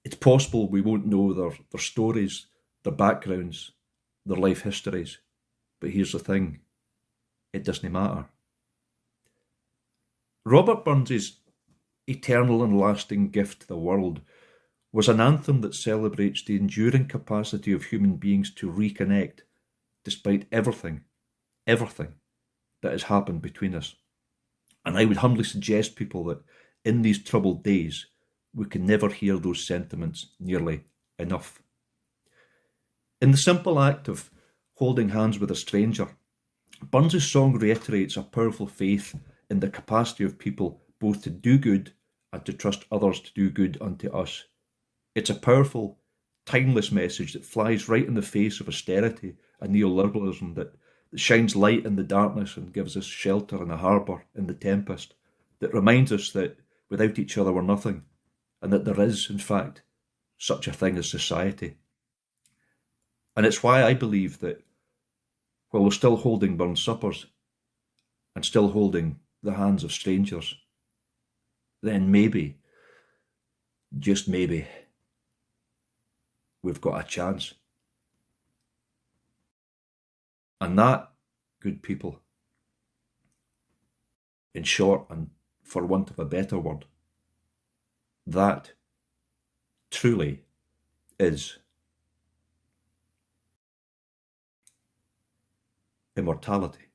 It's possible we won't know their stories, their backgrounds, their life histories. But here's the thing, it doesn't matter. Robert Burns's eternal and lasting gift to the world was an anthem that celebrates the enduring capacity of human beings to reconnect despite everything that has happened between us. And I would humbly suggest, people, that in these troubled days, we can never hear those sentiments nearly enough. In the simple act of holding hands with a stranger, Burns's song reiterates a powerful faith in the capacity of people both to do good and to trust others to do good unto us. It's a powerful, timeless message that flies right in the face of austerity and neoliberalism, that shines light in the darkness and gives us shelter in a harbour in the tempest, that reminds us that without each other we're nothing, and that there is, in fact, such a thing as society. And it's why I believe that while we're still holding Burns suppers and still holding the hands of strangers, then maybe, just maybe, we've got a chance. And that, good people, in short, and for want of a better word, that truly is immortality.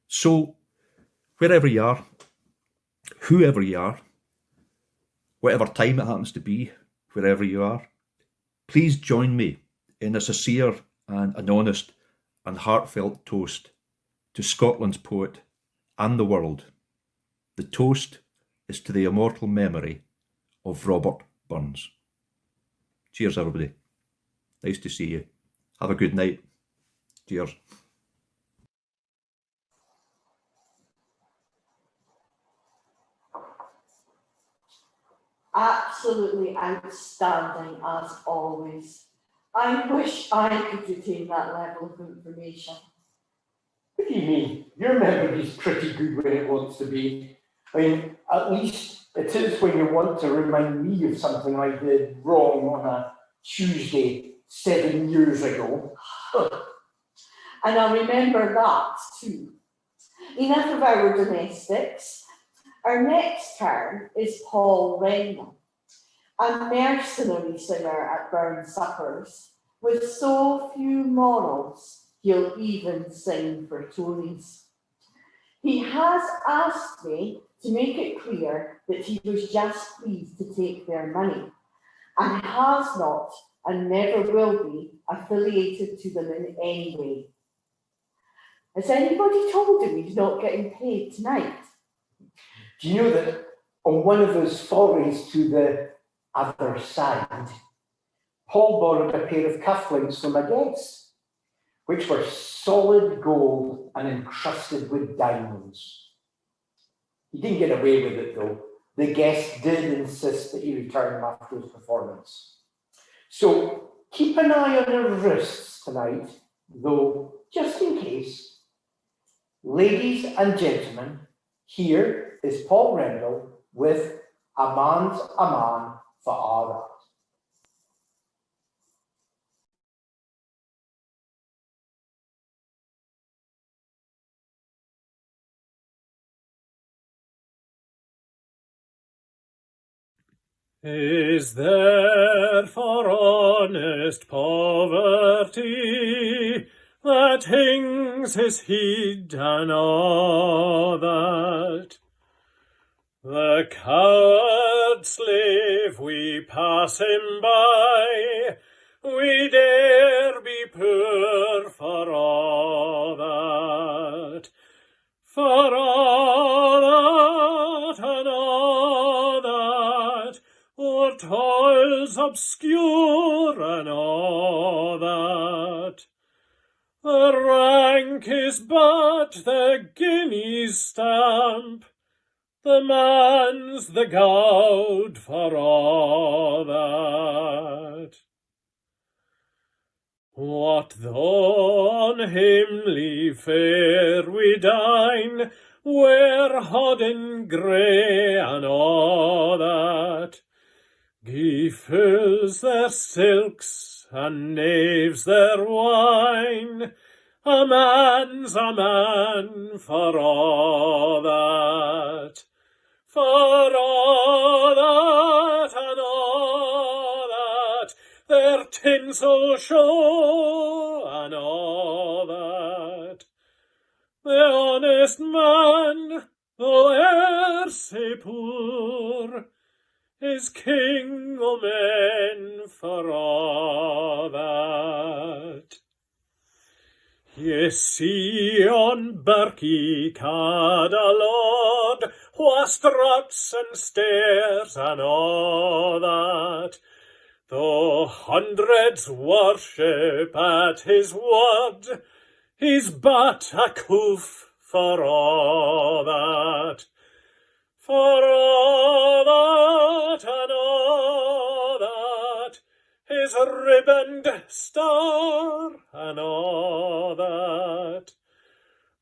So, wherever you are, whoever you are, whatever time it happens to be, wherever you are, please join me in a sincere and an honest and heartfelt toast to Scotland's poet and the world. The toast is to the immortal memory of Robert Burns. Cheers, everybody. Nice to see you. Have a good night. Cheers. Absolutely outstanding as always. I wish I could retain that level of information. What do you mean? Your memory's pretty good when it wants to be. I mean, at least it is when you want to remind me of something I did wrong on a Tuesday 7 years ago. And I remember that too. Enough of our domestics. Our next turn is Paul Renman, a mercenary singer at Burns Suppers, with so few morals he'll even sing for Tories. He has asked me to make it clear that he was just pleased to take their money, and has not and never will be affiliated to them in any way. Has anybody told him he's not getting paid tonight? Do you know that on one of his forays to the other side, Paul borrowed a pair of cufflinks from a guest, which were solid gold and encrusted with diamonds. He didn't get away with it though. The guest did insist that he return them after his performance. So keep an eye on your wrists tonight, though, just in case. Ladies and gentlemen, here is Paul Rendell with A Man's a Man for All That. Is there for honest poverty that hangs his head and all that? The coward slave we pass him by, we dare be poor for all that. For all that and all that, or toils obscure and all that. The rank is but the guinea's stamp, the man's the gowd for all that. What though on hamely fare we dine, wear hodden grey and all that? Gie fools their silks and knaves their wine, a man's a man for all that. For all that and all that, their tinsel show and all that. The honest man, though e'er sae poor, is king o' men for all that. Ye see on Birkie Cadalod, wha struts and stares and all that, though hundreds worship at his word, he's but a coof for all that. For all that and all that, his ribboned star and all that.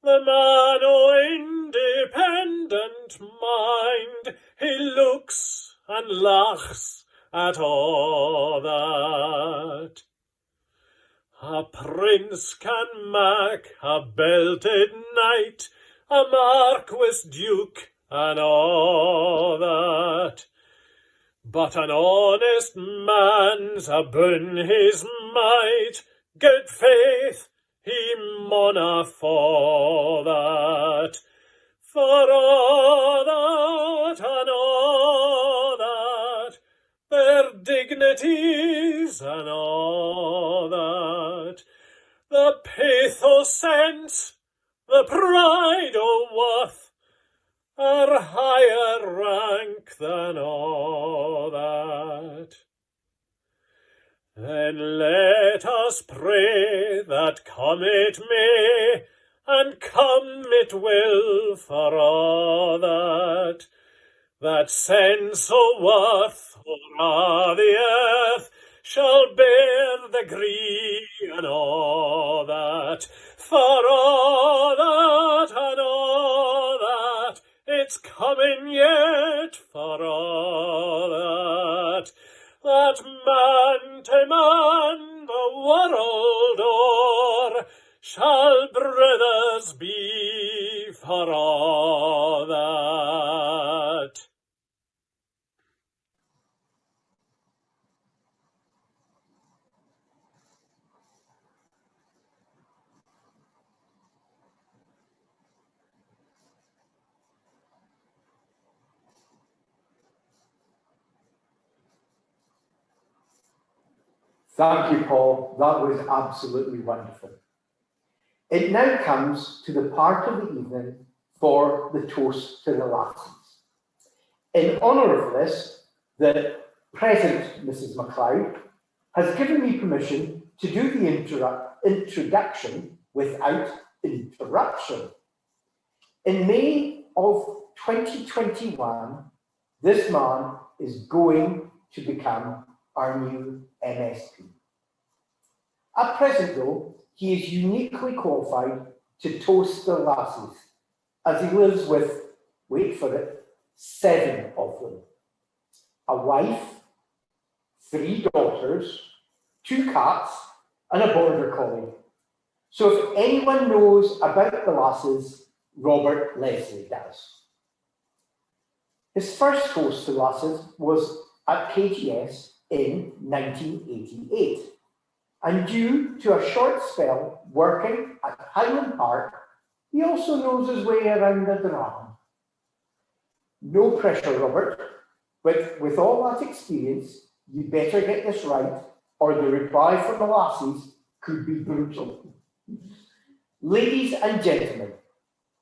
The man o' independent mind, he looks and laughs at all that. A prince can mak a belted knight, a marquis duke and all that. But an honest man's aboon his might, good faith, he mauna fall that. For all that and all that, their dignities and all that, the pathos sense, the pride o' worth, are higher rank than all that. Then let us pray that come it may, and come it will for all that, that sense o' worth o'er the earth shall bear the gree and all that. For all that and all that, it's coming yet for all that. That man to man the world o'er shall brothers be for all that. Thank you, Paul. That was absolutely wonderful. It now comes to the part of the evening for the toast to the lassies. In honour of this, the present Mrs. MacLeod has given me permission to do the introduction without interruption. In May of 2021, this man is going to become our new MSP. At present, though, he is uniquely qualified to toast the lassies, as he lives with, wait for it, 7 of them. A wife, 3 daughters, 2 cats, and a border collie. So if anyone knows about the lasses, Robert Leslie does. His first toast to lasses was at KGS in 1988. And due to a short spell working at Highland Park, he also knows his way around the drama. No pressure, Robert, but with all that experience, you better get this right, or the reply from the lassies could be brutal. Ladies and gentlemen,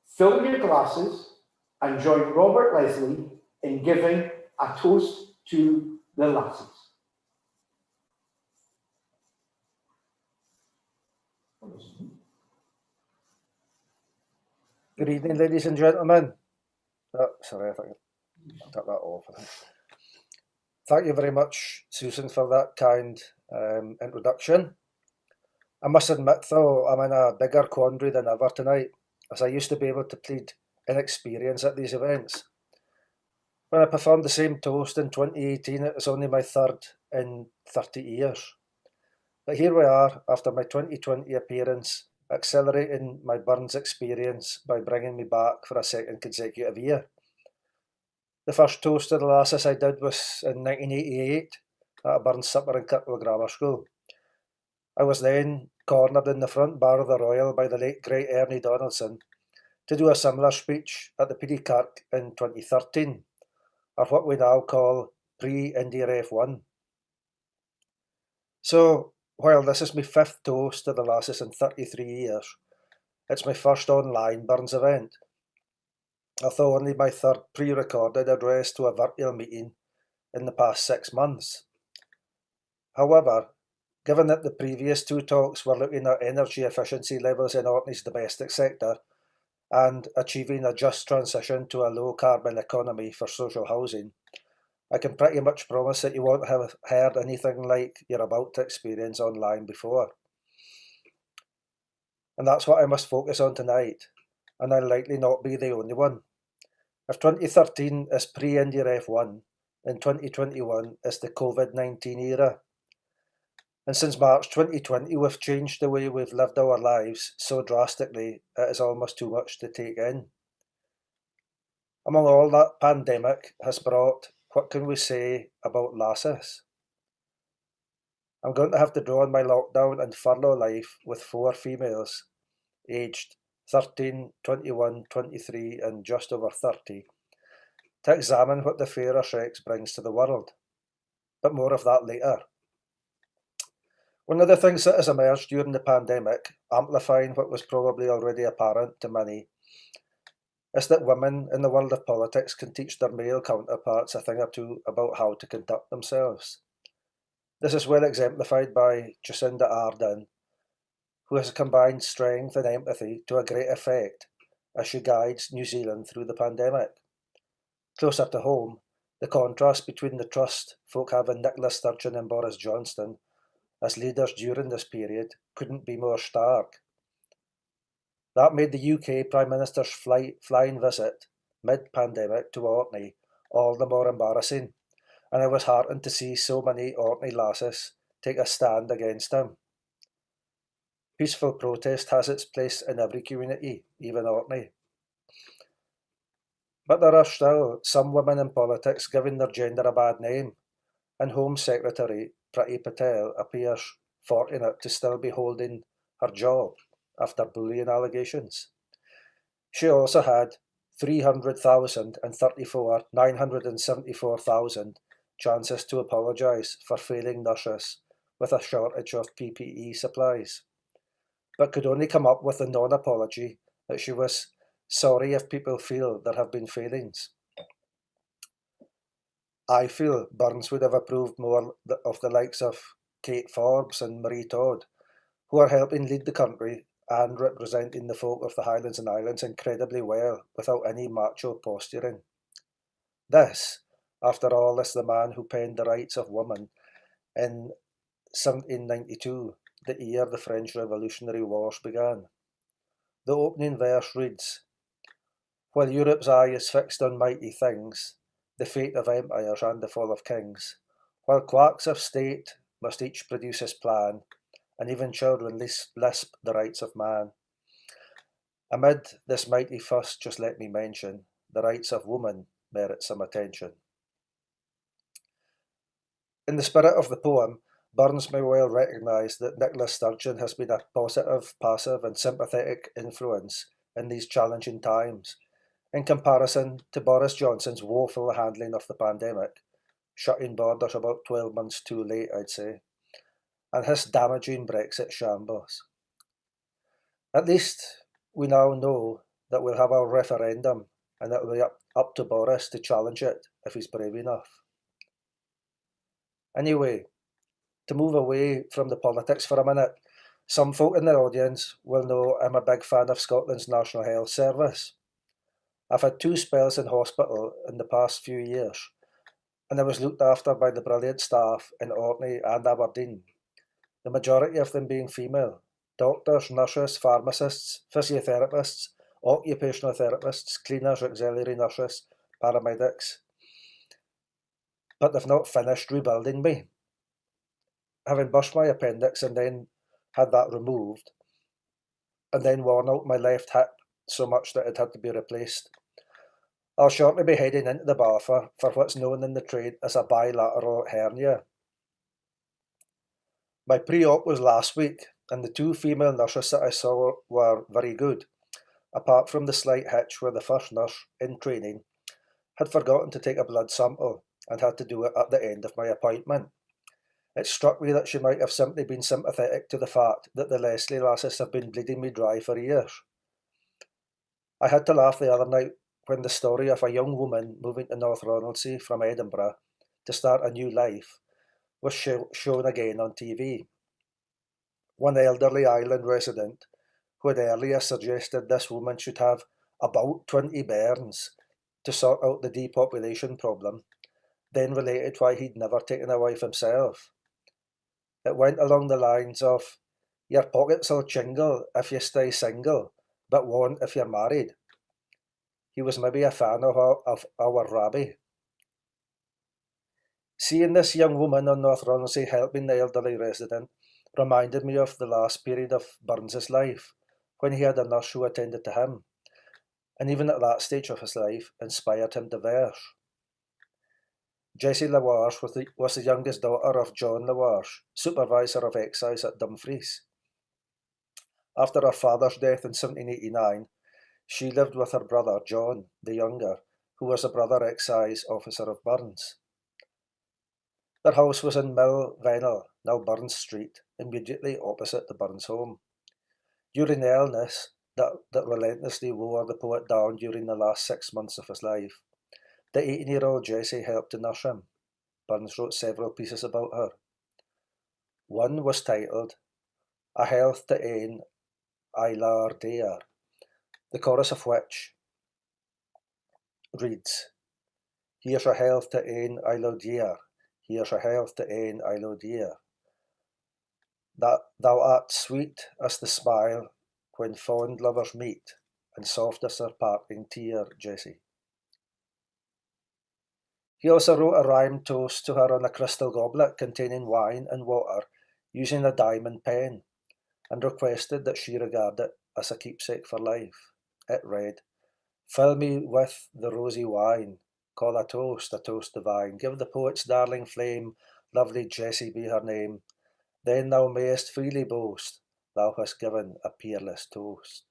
fill your glasses and join Robert Leslie in giving a toast to the lassies. Good evening, ladies and gentlemen. Oh, sorry, I think I took that off. Thank you very much, Susan, for that kind introduction. I must admit, though, I'm in a bigger quandary than ever tonight, as I used to be able to plead inexperience at these events. When I performed the same toast in 2018, it was only my 3rd in 30 years. But here we are, after my 2020 appearance, accelerating my Burns experience by bringing me back for a 2nd consecutive year. The first toast to the lasses I did was in 1988 at a Burns supper in Kirkwall Grammar School. I was then cornered in the front bar of the Royal by the late great Ernie Donaldson to do a similar speech at the PD Kirk in 2013, or what we now call pre-India F1. So, while this is my 5th toast to the lasses in 33 years, it's my first online Burns event, although only my 3rd pre-recorded address to a virtual meeting in the past 6 months. However, given that the previous 2 talks were looking at energy efficiency levels in Orkney's domestic sector and achieving a just transition to a low-carbon economy for social housing, I can pretty much promise that you won't have heard anything like you're about to experience online before. And that's what I must focus on tonight, and I'll likely not be the only one. If 2013 is pre-India F1, then 2021 is the COVID-19 era. And since March 2020, we've changed the way we've lived our lives so drastically, it is almost too much to take in. Among all that pandemic has brought, what can we say about lasses? I'm going to have to draw on my lockdown and furlough life with 4 females, aged 13, 21, 23 and just over 30, to examine what the fairer sex brings to the world. But more of that later. One of the things that has emerged during the pandemic, amplifying what was probably already apparent to many, is that women in the world of politics can teach their male counterparts a thing or two about how to conduct themselves. This is well exemplified by Jacinda Ardern, who has combined strength and empathy to a great effect as she guides New Zealand through the pandemic. Closer to home, the contrast between the trust folk have in Nicola Sturgeon and Boris Johnson as leaders during this period couldn't be more stark. That made the UK Prime Minister's flying visit mid-pandemic to Orkney all the more embarrassing, and I was heartened to see so many Orkney lasses take a stand against him. Peaceful protest has its place in every community, even Orkney. But there are still some women in politics giving their gender a bad name, and Home Secretary Priti Patel appears fortunate to still be holding her job after bullying allegations. She also had 974,000 chances to apologise for failing nurses with a shortage of PPE supplies, but could only come up with a non-apology that she was sorry if people feel there have been failings. I feel Burns would have approved more of the likes of Kate Forbes and Marie Todd, who are helping lead the country and representing the folk of the Highlands and Islands incredibly well without any macho posturing. This, after all, is the man who penned The Rights of Women in 1792, the year the French Revolutionary Wars began. The opening verse reads, "While Europe's eye is fixed on mighty things, the fate of empires and the fall of kings, while quacks of state must each produce his plan, and even children lisp the rights of man. Amid this mighty fuss, just let me mention, the rights of woman merit some attention." In the spirit of the poem, Burns may well recognise that Nicola Sturgeon has been a positive, passive and sympathetic influence in these challenging times, in comparison to Boris Johnson's woeful handling of the pandemic, shutting borders about 12 months too late, I'd say, and his damaging Brexit shambles. At least we now know that we'll have our referendum, and it'll be up to Boris to challenge it if he's brave enough. Anyway, to move away from the politics for a minute, some folk in the audience will know I'm a big fan of Scotland's National Health Service. I've had 2 spells in hospital in the past few years, and I was looked after by the brilliant staff in Orkney and Aberdeen, the majority of them being female: doctors, nurses, pharmacists, physiotherapists, occupational therapists, cleaners, auxiliary nurses, paramedics. But they've not finished rebuilding me. Having burst my appendix and then had that removed, and then worn out my left hip so much that it had to be replaced, I'll shortly be heading into the bar for what's known in the trade as a bilateral hernia. My pre-op was last week, and the 2 female nurses that I saw were very good, apart from the slight hitch where the first nurse, in training, had forgotten to take a blood sample and had to do it at the end of my appointment. It struck me that she might have simply been sympathetic to the fact that the Leslie lasses have been bleeding me dry for years. I had to laugh the other night when the story of a young woman moving to North Ronaldsay from Edinburgh to start a new life was shown again on TV. One elderly island resident, who had earlier suggested this woman should have about 20 bairns to sort out the depopulation problem, then related why he'd never taken a wife himself. It went along the lines of, "Your pockets'll jingle if you stay single, but won't if you're married." He was maybe a fan of our rabbi. Seeing this young woman on North Ronaldsay helping the elderly resident reminded me of the last period of Burns's life, when he had a nurse who attended to him, and even at that stage of his life inspired him to verse. Jessie Lawarche was the youngest daughter of John Lawarche, supervisor of excise at Dumfries. After her father's death in 1789, she lived with her brother John, the younger, who was a brother excise officer of Burns. Their house was in Mill Vennel, now Burns Street, immediately opposite the Burns home. During the illness that relentlessly wore the poet down during the last 6 months of his life, the 18-year-old Jessie helped to nurse him. Burns wrote several pieces about her. One was titled "A Health to Ain Ilar Dear," the chorus of which reads, "Here's a health to Ain Ilo Dear, here's a health to Ain Ilo Dear. That thou art sweet as the smile when fond lovers meet, and soft as their parting tear, Jessie." He also wrote a rhymed toast to her on a crystal goblet containing wine and water using a diamond pen, and requested that she regard it as a keepsake for life. It read, "Fill me with the rosy wine, call a toast divine, give the poet's darling flame, lovely Jessie be her name, then thou mayest freely boast, thou hast given a peerless toast."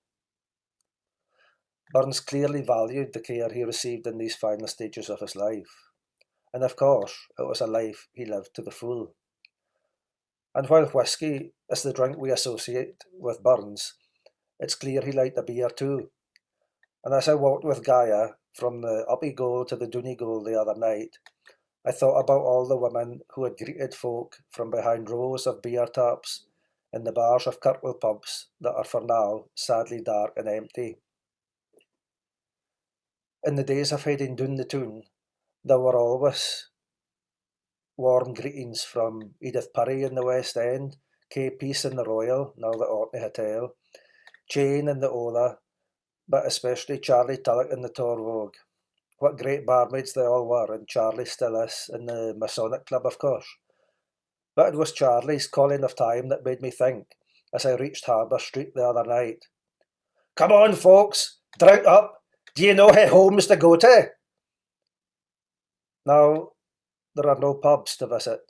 Burns clearly valued the care he received in these final stages of his life, and of course it was a life he lived to the full. And while whisky is the drink we associate with Burns, it's clear he liked a beer too. And as I walked with Gaia from the Uppy Goal to the Donegal the other night, I thought about all the women who had greeted folk from behind rows of beer taps in the bars of Kirkwall pubs that are for now sadly dark and empty. In the days of heading down the Toon, there were always warm greetings from Edith Purry in the West End, Kay Peace in the Royal, now the Orkney Hotel, Jane in the Ola, but especially Charlie Tulloch in the Torvogue. What great barmaids they all were, and Charlie still is in the Masonic Club, of course. But it was Charlie's calling of time that made me think, as I reached Harbour Street the other night. Come on, folks, drink up. Do you know how home's to go to? Now, there are no pubs to visit,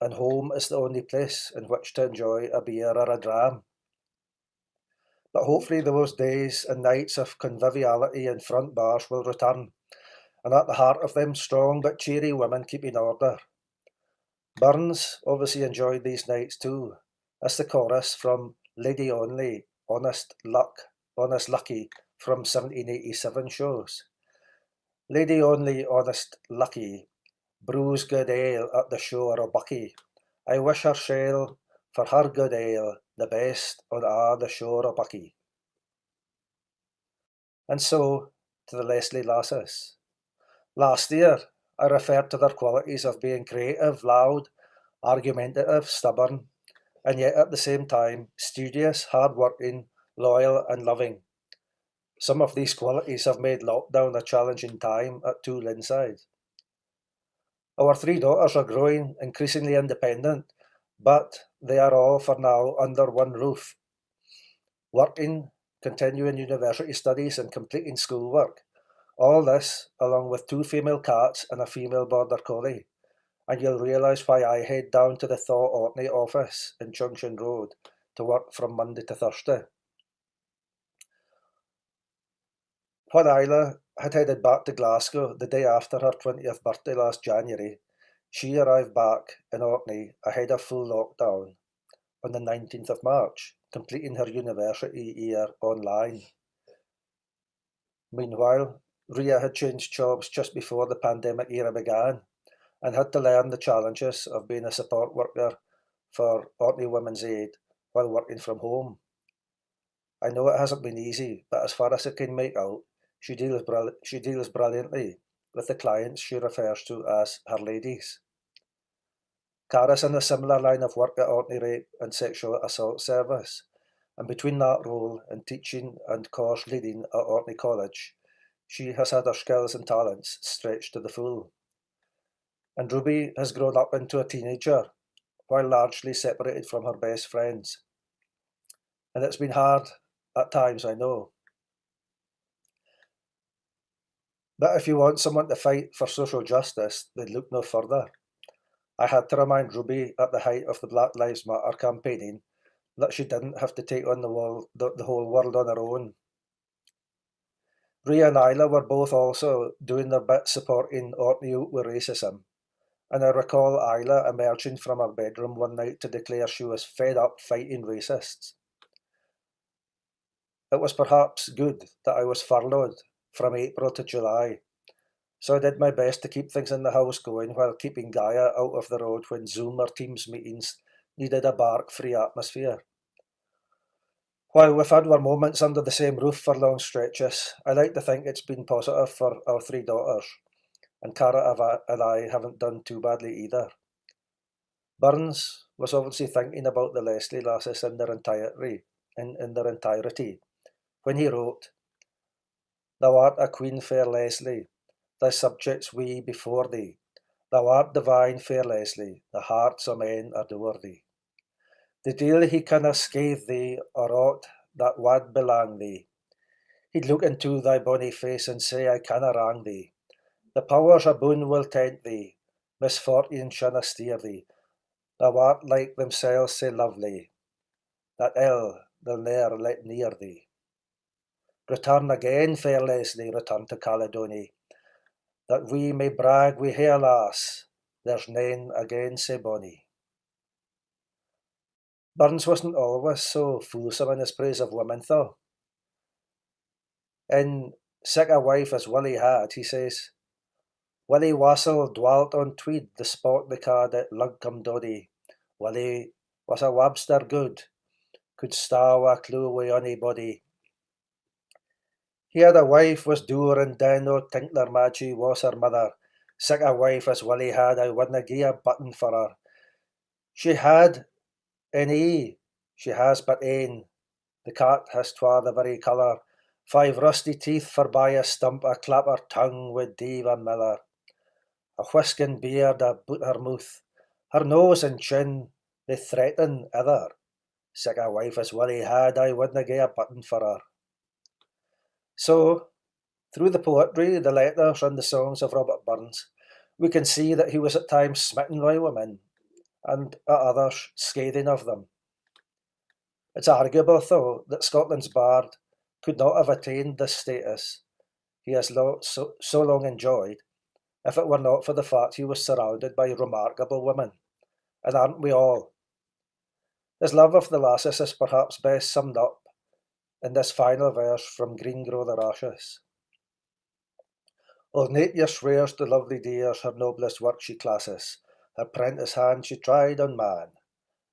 and home is the only place in which to enjoy a beer or a dram. But hopefully those days and nights of conviviality in front bars will return, and at the heart of them strong but cheery women keeping order. Burns obviously enjoyed these nights too, as the chorus from Lady Only, Honest Lucky from 1787 shows. Lady Only, Honest Lucky, brews good ale at the shore o' Buckie. I wish her shell for her good ale, the best on a' the shore o' Buckie. And so to the Leslie lasses. Last year, I referred to their qualities of being creative, loud, argumentative, stubborn, and yet at the same time studious, hard-working, loyal and loving. Some of these qualities have made lockdown a challenging time at Two Linside. Our 3 daughters are growing, increasingly independent, but they are all for now under one roof, working, continuing university studies and completing schoolwork. All this along with 2 female cats and a female border collie. And you'll realise why I head down to the Thaw Orkney office in Junction Road to work from Monday to Thursday. When Isla had headed back to Glasgow the day after her 20th birthday last January, she arrived back in Orkney ahead of full lockdown on the 19th of March, completing her university year online. Meanwhile, Ria had changed jobs just before the pandemic era began and had to learn the challenges of being a support worker for Orkney Women's Aid while working from home. I know it hasn't been easy, but as far as I can make out, she deals brilliantly with the clients she refers to as her ladies. Cara's in a similar line of work at Orkney Rape and Sexual Assault Service, and between that role and teaching and course leading at Orkney College, she has had her skills and talents stretched to the full. And Ruby has grown up into a teenager, while largely separated from her best friends. And it's been hard at times, I know. But if you want someone to fight for social justice, then look no further. I had to remind Ruby at the height of the Black Lives Matter campaigning that she didn't have to take on the whole world on her own. Ria and Isla were both also doing their bit supporting Orkney Out with racism, and I recall Isla emerging from her bedroom one night to declare she was fed up fighting racists. It was perhaps good that I was furloughed from April to July, so I did my best to keep things in the house going while keeping Gaia out of the road when Zoom or Teams meetings needed a bark-free atmosphere. While we've had our moments under the same roof for long stretches, I like to think it's been positive for our 3 daughters, and Cara and I haven't done too badly either. Burns was obviously thinking about the Leslie lasses in their entirety when he wrote, "Thou art a queen, fair Leslie, thy subjects we before thee. Thou art divine, fair Leslie, the hearts o' men adore thee. The deil he canna scathe thee or aught that wad belang thee. He'd look into thy bonny face and say, I canna wrang thee. The powers aboon will tent thee, misfortune shanna steer thee. Thou art like themselves sae lovely, that they'll ne'er let near thee. Return again, fair Leslie, return to Caledony, that we may brag wi' hae lass, there's nane again sae bonny." Burns wasn't always so fulsome in his praise of women, though. In Sic a Wife as Willie Had, he says, Willie Wassell dwelt on Tweed, the spot they ca'd at Lugcomdoddy. Willie was a wabster good, could staw a clue wi' onybody. He had a wife was dour and down, no tinkler Madgie was her mother. Sic a wife as Willie had, I wadna gie a button for her. She had an ee, she has but ane. The cat has twa the very colour. 5 rusty teeth forby a stump, a clapper tongue wi' Diva Miller. A whiskin beard aboot her mouth, her nose and chin, they threaten other. Sic a wife as Willie had, I wadna gie a button for her. So, through the poetry, the letters, and the songs of Robert Burns, we can see that he was at times smitten by women, and at others scathing of them. It's arguable, though, that Scotland's bard could not have attained this status he has so long enjoyed if it were not for the fact he was surrounded by remarkable women, and aren't we all? His love of the lasses is perhaps best summed up in this final verse from Green Grow the Rashes. Old Nature swears to lovely dears her noblest work she classes, her prentice hand she tried on man,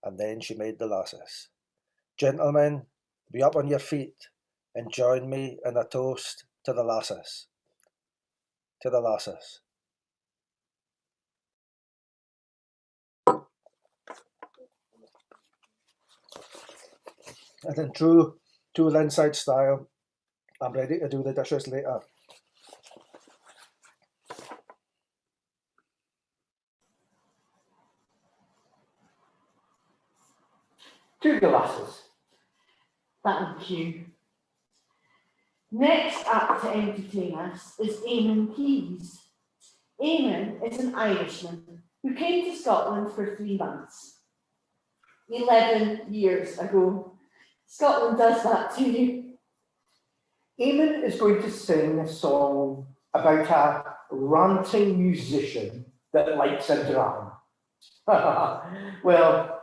and then she made the lasses. Gentlemen, be up on your feet, and join me in a toast to the lasses. To the lasses. And in true Tool Inside style, I'm ready to do the dishes later. To the lasses. Thank you. Next up to entertain us is Eamon Keyes. Eamon is an Irishman who came to Scotland for 3 months. 11 years ago. Scotland does that to you. Eamon is going to sing a song about a ranting musician that likes a dram. Well,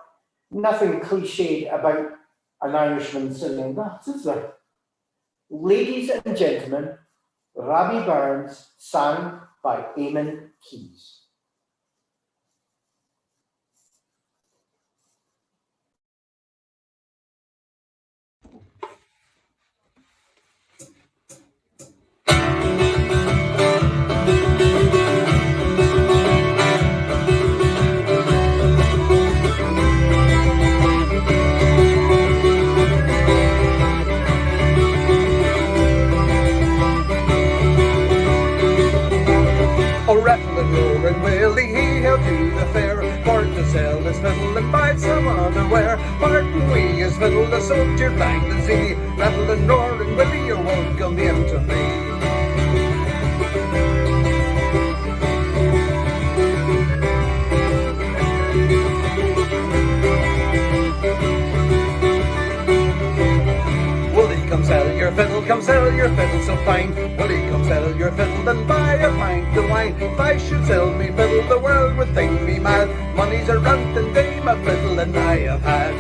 nothing cliched about an Irishman singing that, is there? Ladies and gentlemen, Robbie Burns, sung by Eamon Keyes. Oh, rattling, roaring, Willie, he held to the fair, for to sell his fiddle and buy some other wear. Martin, we his fiddle, the soldier blind and see, rattling, roaring, Willie, you're welcome in to me. Come sell your fiddle so fine. Willie, come sell your fiddle and buy a pint of wine. If I should sell me fiddle, the world would think me mad. Money's a runt and dame a fiddle and I have had.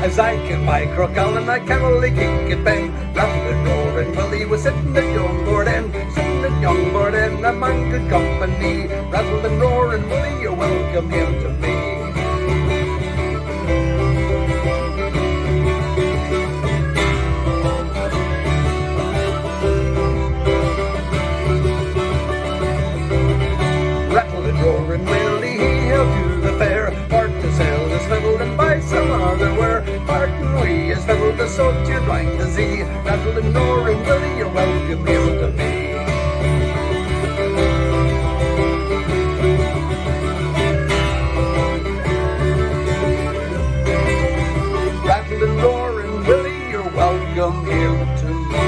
As I can buy Crocal and I can only kick it bang. Rattling, roaring, Willie was sitting at young board end, sitting at young board end among good company. Rattling, roaring, Willie, you're welcome here to me. Rattling, roaring, Willie, he held to the fair, for to sell his fiddle and buy some other wear. Martin, we his fiddle, the soldier blind as he. Rattling, roaring, Willie, you're welcome here to me. Rattling, roaring, Willie, you're welcome here to me.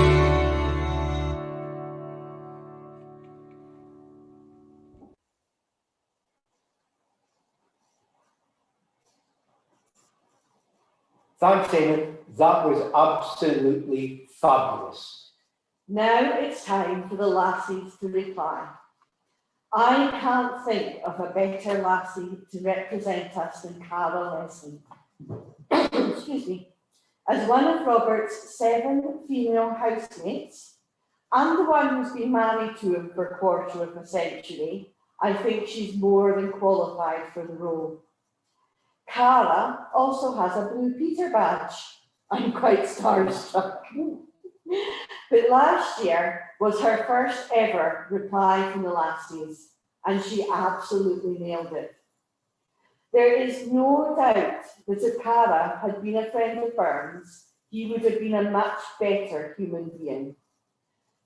Thanks, Eamon. That was absolutely fabulous. Now it's time for the lassies to reply. I can't think of a better lassie to represent us than Cara Leslie. Excuse me. As one of Robert's 7 female housemates, and the one who's been married to him for a quarter of a century, I think she's more than qualified for the role. Cara also has a Blue Peter badge. I'm quite starstruck. But last year was her first ever reply from the lassies, and she absolutely nailed it. There is no doubt that if Cara had been a friend of Burns, he would have been a much better human being.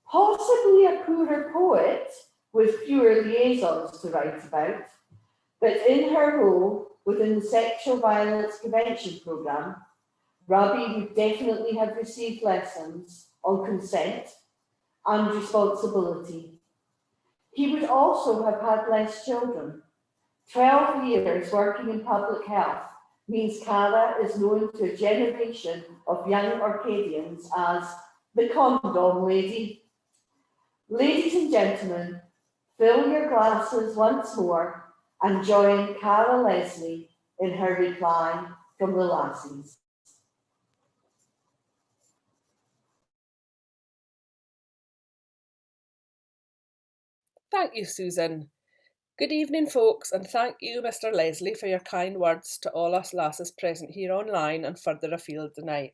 Possibly a poorer poet with fewer liaisons to write about, but in her role within the Sexual Violence Prevention Programme, Robbie would definitely have received lessons on consent and responsibility. He would also have had less children. 12 years working in public health means Cara is known to a generation of young Orcadians as the condom lady. Ladies and gentlemen, fill your glasses once more and join Cara Leslie in her reply from the lassies. Thank you, Susan. Good evening, folks, and thank you, Mr. Leslie, for your kind words to all us lasses present here online and further afield tonight.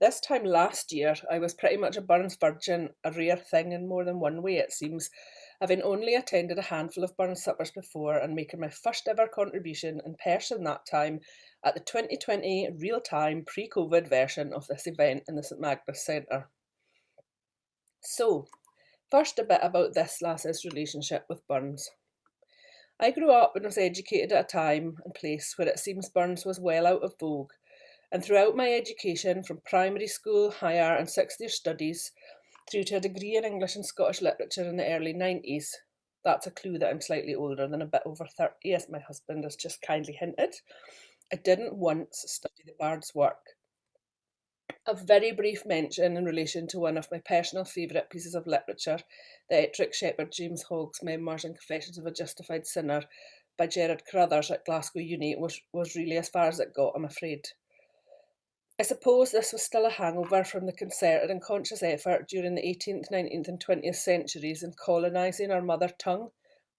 This time last year, I was pretty much a Burns virgin, a rare thing in more than one way, it seems, having only attended a handful of Burns suppers before and making my first ever contribution in person that time at the 2020 real-time pre-COVID version of this event in the St Magnus Centre. So, first a bit about this lass's relationship with Burns. I grew up and was educated at a time and place where it seems Burns was well out of vogue, and throughout my education from primary school, higher and 6th-year studies through to a degree in English and Scottish literature in the early 90s. That's a clue that I'm slightly older than a bit over 30, as my husband has just kindly hinted. I didn't once study the bard's work. A very brief mention in relation to one of my personal favourite pieces of literature, the Ettrick Shepherd James Hogg's Memoirs and Confessions of a Justified Sinner by Gerard Carruthers at Glasgow Uni, was really as far as it got, I'm afraid. I suppose this was still a hangover from the concerted and conscious effort during the 18th, 19th and 20th centuries in colonising our mother tongue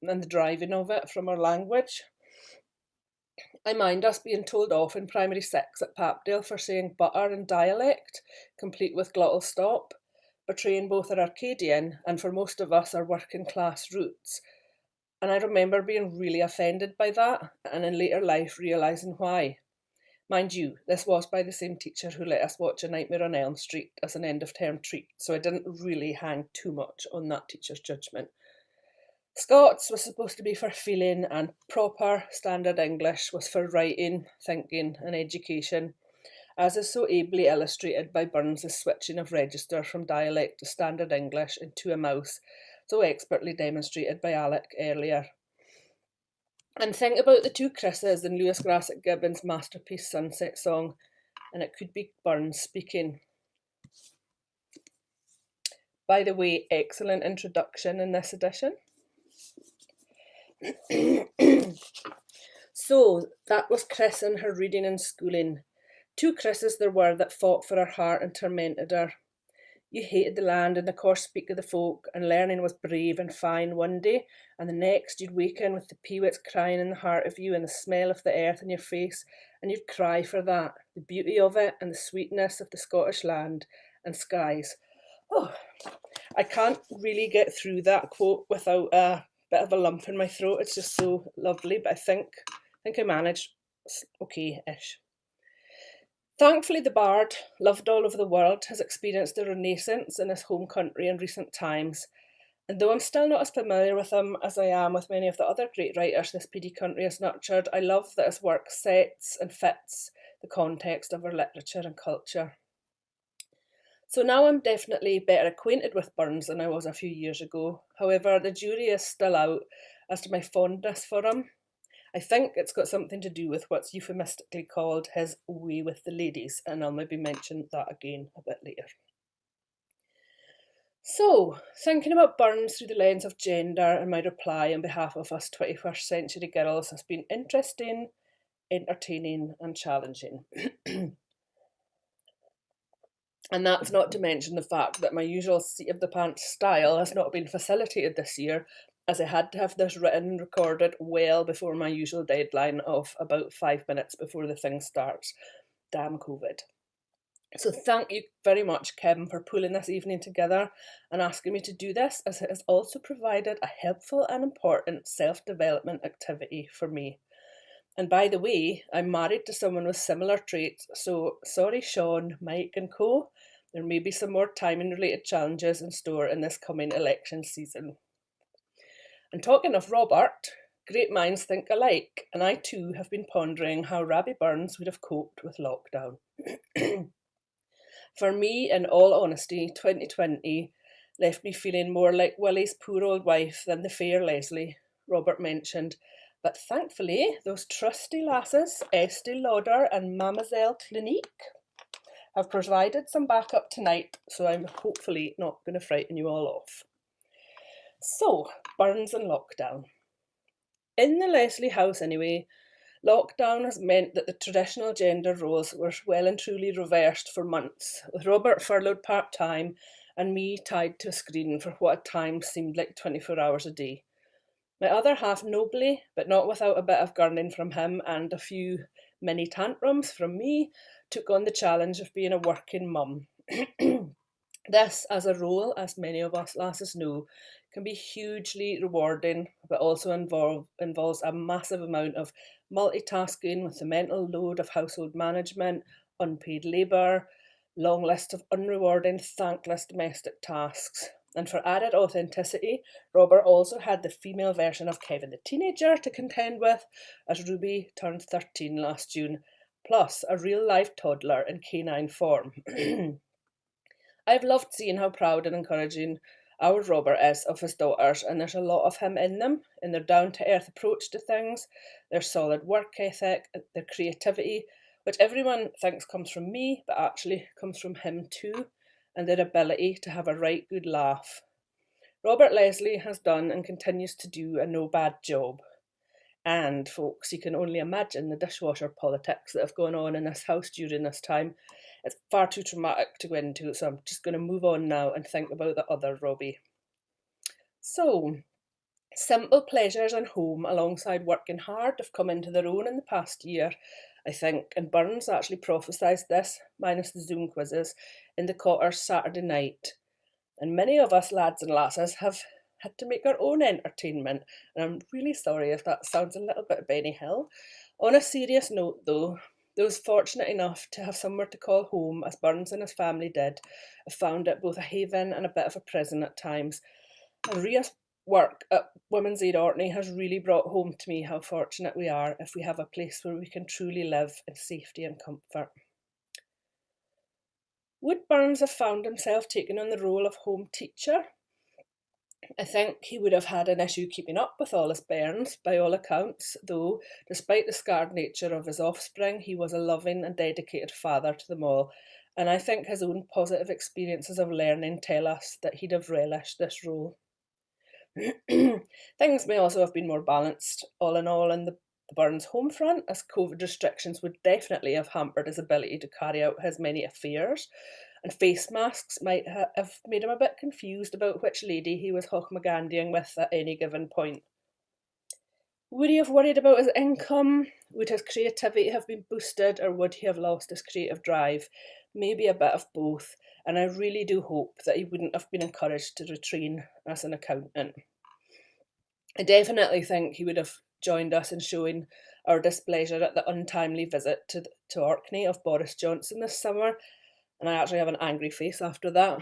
and the driving of it from our language. I mind us being told off in primary 6 at Papdale for saying butter in dialect, complete with glottal stop, betraying both our Arcadian and, for most of us, our working class roots. And I remember being really offended by that, and in later life realising why. Mind you, this was by the same teacher who let us watch A Nightmare on Elm Street as an end-of-term treat, so I didn't really hang too much on that teacher's judgment. Scots was supposed to be for feeling, and proper standard English was for writing, thinking and education, as is so ably illustrated by Burns's switching of register from dialect to standard English into a mouse, so expertly demonstrated by Alec earlier. And think about the two Chris's in Lewis Grassic Gibbon's masterpiece Sunset Song, and it could be Burns speaking. By the way, excellent introduction in this edition. So, that was Chris and her reading and schooling. Two Chris's there were that fought for her heart and tormented her. You hated the land and the coarse speak of the folk, and learning was brave and fine one day, and the next you'd waken with the peewits crying in the heart of you and the smell of the earth in your face, and you'd cry for that, the beauty of it and the sweetness of the Scottish land and skies. Oh, I can't really get through that quote without a bit of a lump in my throat. It's just so lovely, but I think I managed okay-ish. Thankfully, the bard, loved all over the world, has experienced a renaissance in his home country in recent times, and though I'm still not as familiar with him as I am with many of the other great writers this PD country has nurtured, I love that his work sets and fits the context of our literature and culture. So now I'm definitely better acquainted with Burns than I was a few years ago. However, the jury is still out as to my fondness for him. I think it's got something to do with what's euphemistically called his way with the ladies, and I'll maybe mention that again a bit later. So, thinking about Burns through the lens of gender and my reply on behalf of us 21st century girls has been interesting, entertaining and challenging. And that's not to mention the fact that my usual seat of the pants style has not been facilitated this year, as I had to have this written and recorded well before my usual deadline of about 5 minutes before the thing starts. Damn COVID. So thank you very much, Kim, for pulling this evening together and asking me to do this, as it has also provided a helpful and important self-development activity for me. And by the way, I'm married to someone with similar traits, so sorry Sean, Mike and co, there may be some more timing related challenges in store in this coming election season. And talking of Robert, great minds think alike, and I too have been pondering how Rabbie Burns would have coped with lockdown. For me, in all honesty, 2020 left me feeling more like Willie's poor old wife than the fair Leslie Robert mentioned. But thankfully, those trusty lasses, Estee Lauder and Mademoiselle Clinique, have provided some backup tonight, so I'm hopefully not going to frighten you all off. So, Burns and lockdown. In the Leslie house anyway, lockdown has meant that the traditional gender roles were well and truly reversed for months, with Robert furloughed part-time and me tied to a screen for what at times seemed like 24 hours a day. My other half nobly, but not without a bit of gurning from him and a few mini tantrums from me, took on the challenge of being a working mum. This, as a role, as many of us lasses know, can be hugely rewarding, but also involves a massive amount of multitasking with the mental load of household management, unpaid labour, long list of unrewarding, thankless domestic tasks. And for added authenticity, Robert also had the female version of Kevin the teenager to contend with, as Ruby turned 13 last June, plus a real-life toddler in canine form. I've loved seeing how proud and encouraging our Robert is of his daughters, and there's a lot of him in them, in their down-to-earth approach to things, their solid work ethic, their creativity, which everyone thinks comes from me, but actually comes from him too, and their ability to have a right good laugh. Robert Leslie has done and continues to do a no bad job. And folks, you can only imagine the dishwasher politics that have gone on in this house during this time. It's far too traumatic to go into, so I'm just going to move on now and think about the other Robbie. So, simple pleasures and home alongside working hard have come into their own in the past year, I think, and Burns actually prophesied this, minus the Zoom quizzes, in the Cotter's Saturday night. And many of us lads and lasses have had to make our own entertainment, and I'm really sorry if that sounds a little bit Benny Hill. On a serious note though, those fortunate enough to have somewhere to call home, as Burns and his family did, have found it both a haven and a bit of a prison at times. And Ria's work at Women's Aid Orkney has really brought home to me how fortunate we are if we have a place where we can truly live in safety and comfort. Would Burns have found himself taking on the role of home teacher? I think he would have had an issue keeping up with all his bairns, by all accounts, though, despite the scarred nature of his offspring, he was a loving and dedicated father to them all, and I think his own positive experiences of learning tell us that he'd have relished this role. Things may also have been more balanced, all in all, in the Burns home front, as COVID restrictions would definitely have hampered his ability to carry out his many affairs, and face masks might have made him a bit confused about which lady he was hochmagandying with at any given point. Would he have worried about his income? Would his creativity have been boosted, or would he have lost his creative drive? Maybe a bit of both, and I really do hope that he wouldn't have been encouraged to retrain as an accountant. I definitely think he would have joined us in showing our displeasure at the untimely visit to Orkney of Boris Johnson this summer, and I actually have an angry face after that.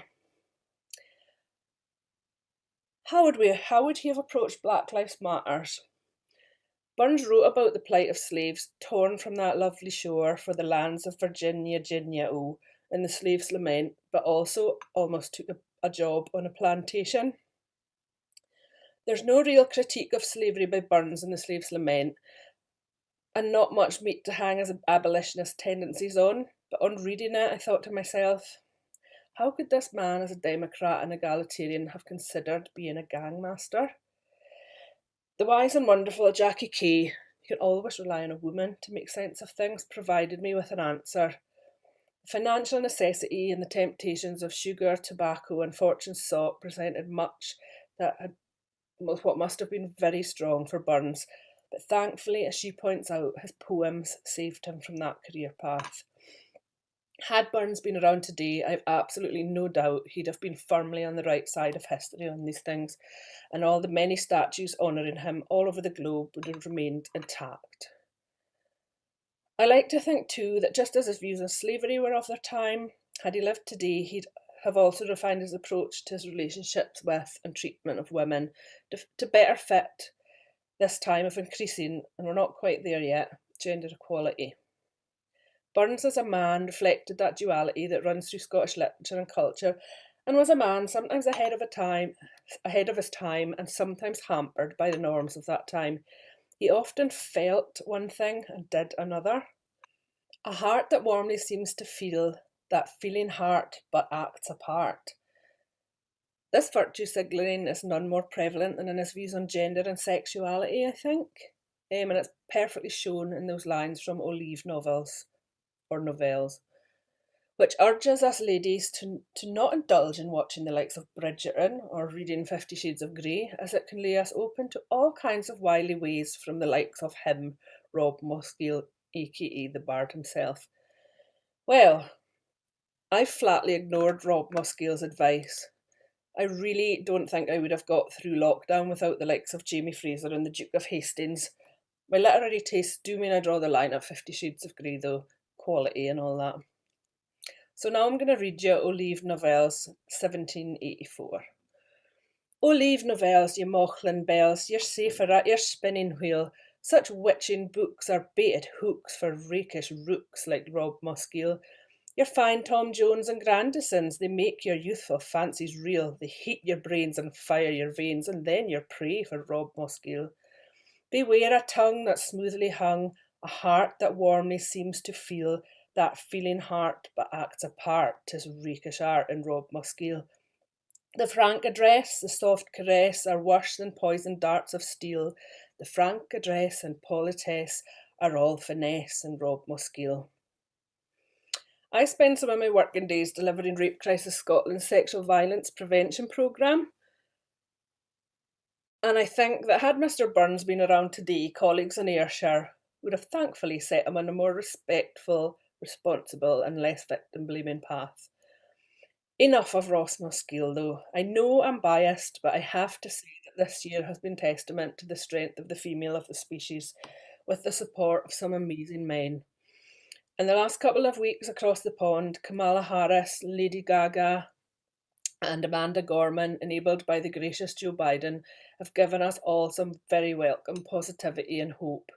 How would he have approached Black Lives Matters? Burns wrote about the plight of slaves torn from that lovely shore for the lands of Virginia, in the Slave's Lament, but also almost took a job on a plantation. There's no real critique of slavery by Burns in the Slave's Lament, and not much meat to hang his abolitionist tendencies on. But on reading it, I thought to myself, how could this man, as a Democrat and egalitarian, have considered being a gangmaster? The wise and wonderful Jackie Kay, who can always rely on a woman to make sense of things, provided me with an answer. Financial necessity and the temptations of sugar, tobacco, and fortune sought presented much that had what must have been very strong for Burns, but thankfully, as she points out, his poems saved him from that career path. Had Burns been around today, I've absolutely no doubt he'd have been firmly on the right side of history on these things, and all the many statues honouring him all over the globe would have remained intact. I like to think too that just as his views on slavery were of their time, had he lived today, he'd have also refined his approach to his relationships with and treatment of women to better fit this time of increasing, and we're not quite there yet, gender equality. Burns as a man reflected that duality that runs through Scottish literature and culture, and was a man sometimes ahead of his time and sometimes hampered by the norms of that time. He often felt one thing and did another. A heart that warmly seems to feel, that feeling heart but acts apart. This virtue signalling is none more prevalent than in his views on gender and sexuality, I think. And it's perfectly shown in those lines from Olive novels, which urges us ladies to not indulge in watching the likes of Bridgerton or reading 50 Shades of Grey, as it can lay us open to all kinds of wily ways from the likes of him, Rob Moskill, aka the Bard himself. Well, I flatly ignored Rob Moskill's advice. I really don't think I would have got through lockdown without the likes of Jamie Fraser and the Duke of Hastings. My literary tastes do mean I draw the line at 50 Shades of Grey though, quality and all that. So now I'm going to read you Olive Novels, 1784. Olive Novels, ye Mauchline bells, you're safer at your spinning wheel. Such witching books are baited hooks for rakish rooks like Rob Moskill. Your fine Tom Jones and Grandisons, they make your youthful fancies real. They heat your brains and fire your veins, and then you're prey for Rob Moskill. Beware a tongue that's smoothly hung, a heart that warmly seems to feel, that feeling heart but acts apart. 'Tis rakish art in Rob Moskill. The frank address, the soft caress, are worse than poisoned darts of steel. The frank address and politesse are all finesse in Rob Moskill. I spend some of my working days delivering Rape Crisis Scotland's sexual violence prevention programme. And I think that had Mr Burns been around today, colleagues in Ayrshire would have thankfully set him on a more respectful, responsible and less victim-blaming path. Enough of Ross Moskill though. I know I'm biased, but I have to say that this year has been testament to the strength of the female of the species, with the support of some amazing men. In the last couple of weeks across the pond, Kamala Harris, Lady Gaga and Amanda Gorman, enabled by the gracious Joe Biden, have given us all some very welcome positivity and hope.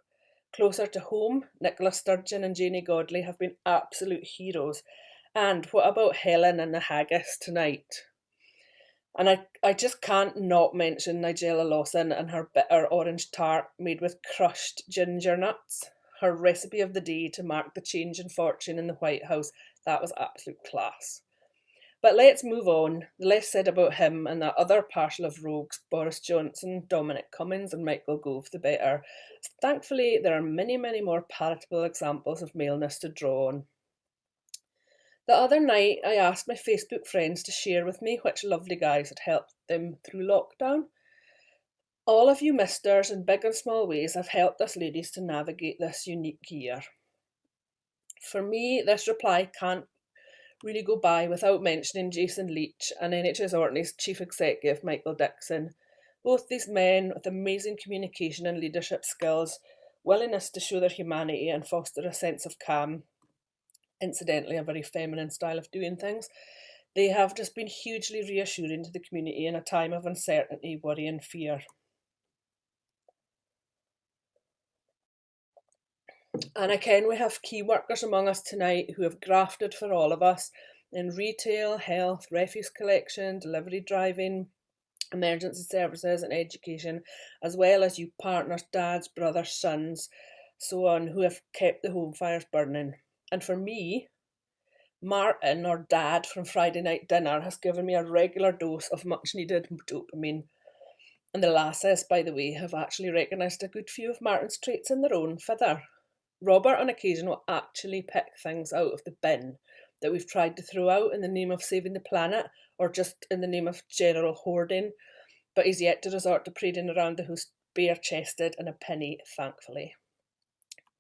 Closer to home, Nicola Sturgeon and Janie Godley have been absolute heroes. And what about Helen and the haggis tonight? And I just can't not mention Nigella Lawson and her bitter orange tart made with crushed ginger nuts. Her recipe of the day to mark the change in fortune in the White House, that was absolute class. But let's move on. The less said about him and that other parcel of rogues, Boris Johnson, Dominic Cummings and Michael Gove, the better. Thankfully, there are many, many more palatable examples of maleness to draw on. The other night, I asked my Facebook friends to share with me which lovely guys had helped them through lockdown. All of you misters in big and small ways have helped us ladies to navigate this unique year. For me, this reply can't really go by without mentioning Jason Leach and NHS Orkney's Chief Executive Michael Dixon. Both these men with amazing communication and leadership skills, willingness to show their humanity and foster a sense of calm, incidentally a very feminine style of doing things, they have just been hugely reassuring to the community in a time of uncertainty, worry and fear. And again, we have key workers among us tonight who have grafted for all of us in retail, health, refuse collection, delivery driving, emergency services and education, as well as you partners, dads, brothers, sons, so on, who have kept the home fires burning. And for me, Martin, or Dad from Friday night dinner, has given me a regular dose of much needed dopamine. And the lasses, by the way, have actually recognised a good few of Martin's traits in their own fither. Robert on occasion will actually pick things out of the bin that we've tried to throw out in the name of saving the planet, or just in the name of general hoarding, but he's yet to resort to parading around the house bare-chested and a penny, thankfully.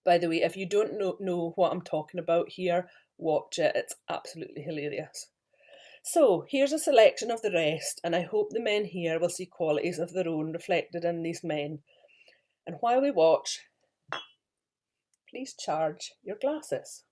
By the way, if you don't know what I'm talking about here, watch it, it's absolutely hilarious. So here's a selection of the rest, and I hope the men here will see qualities of their own reflected in these men. And while we watch, please charge your glasses.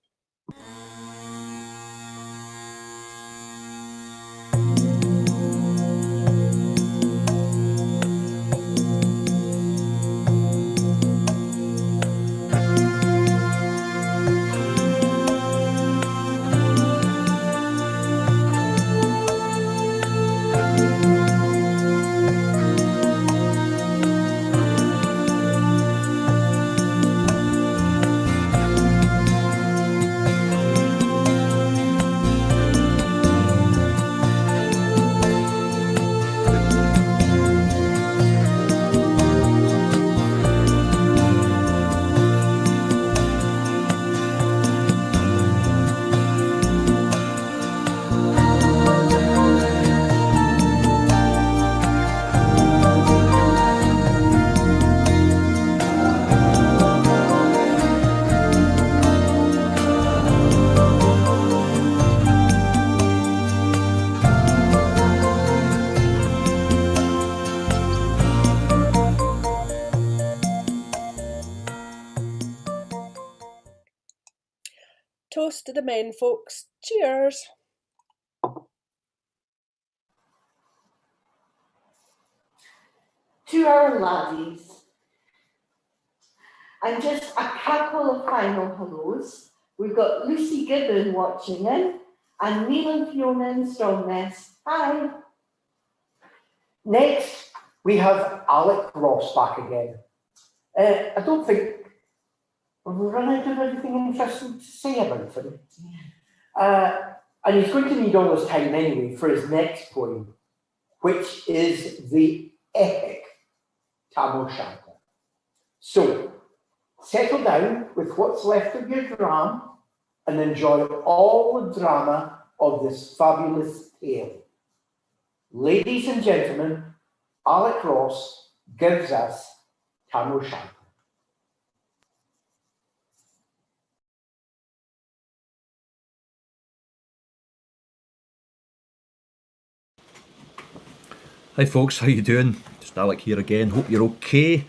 Toast to the men, folks. Cheers. To our laddies. And just a couple of final hellos. We've got Lucy Gibbon watching in, and Neil and Fiona in Stromness. Hi. Next, we have Alec Ross back again. I don't think we've run out of anything interesting to say about him. And he's going to need all his time anyway for his next poem, which is the epic Tam O'Shanter. So, settle down with what's left of your dram and enjoy all the drama of this fabulous tale. Ladies and gentlemen, Alec Ross gives us Tam O'Shanter. Hi folks, how you doing? Just Alec here again. Hope you're okay.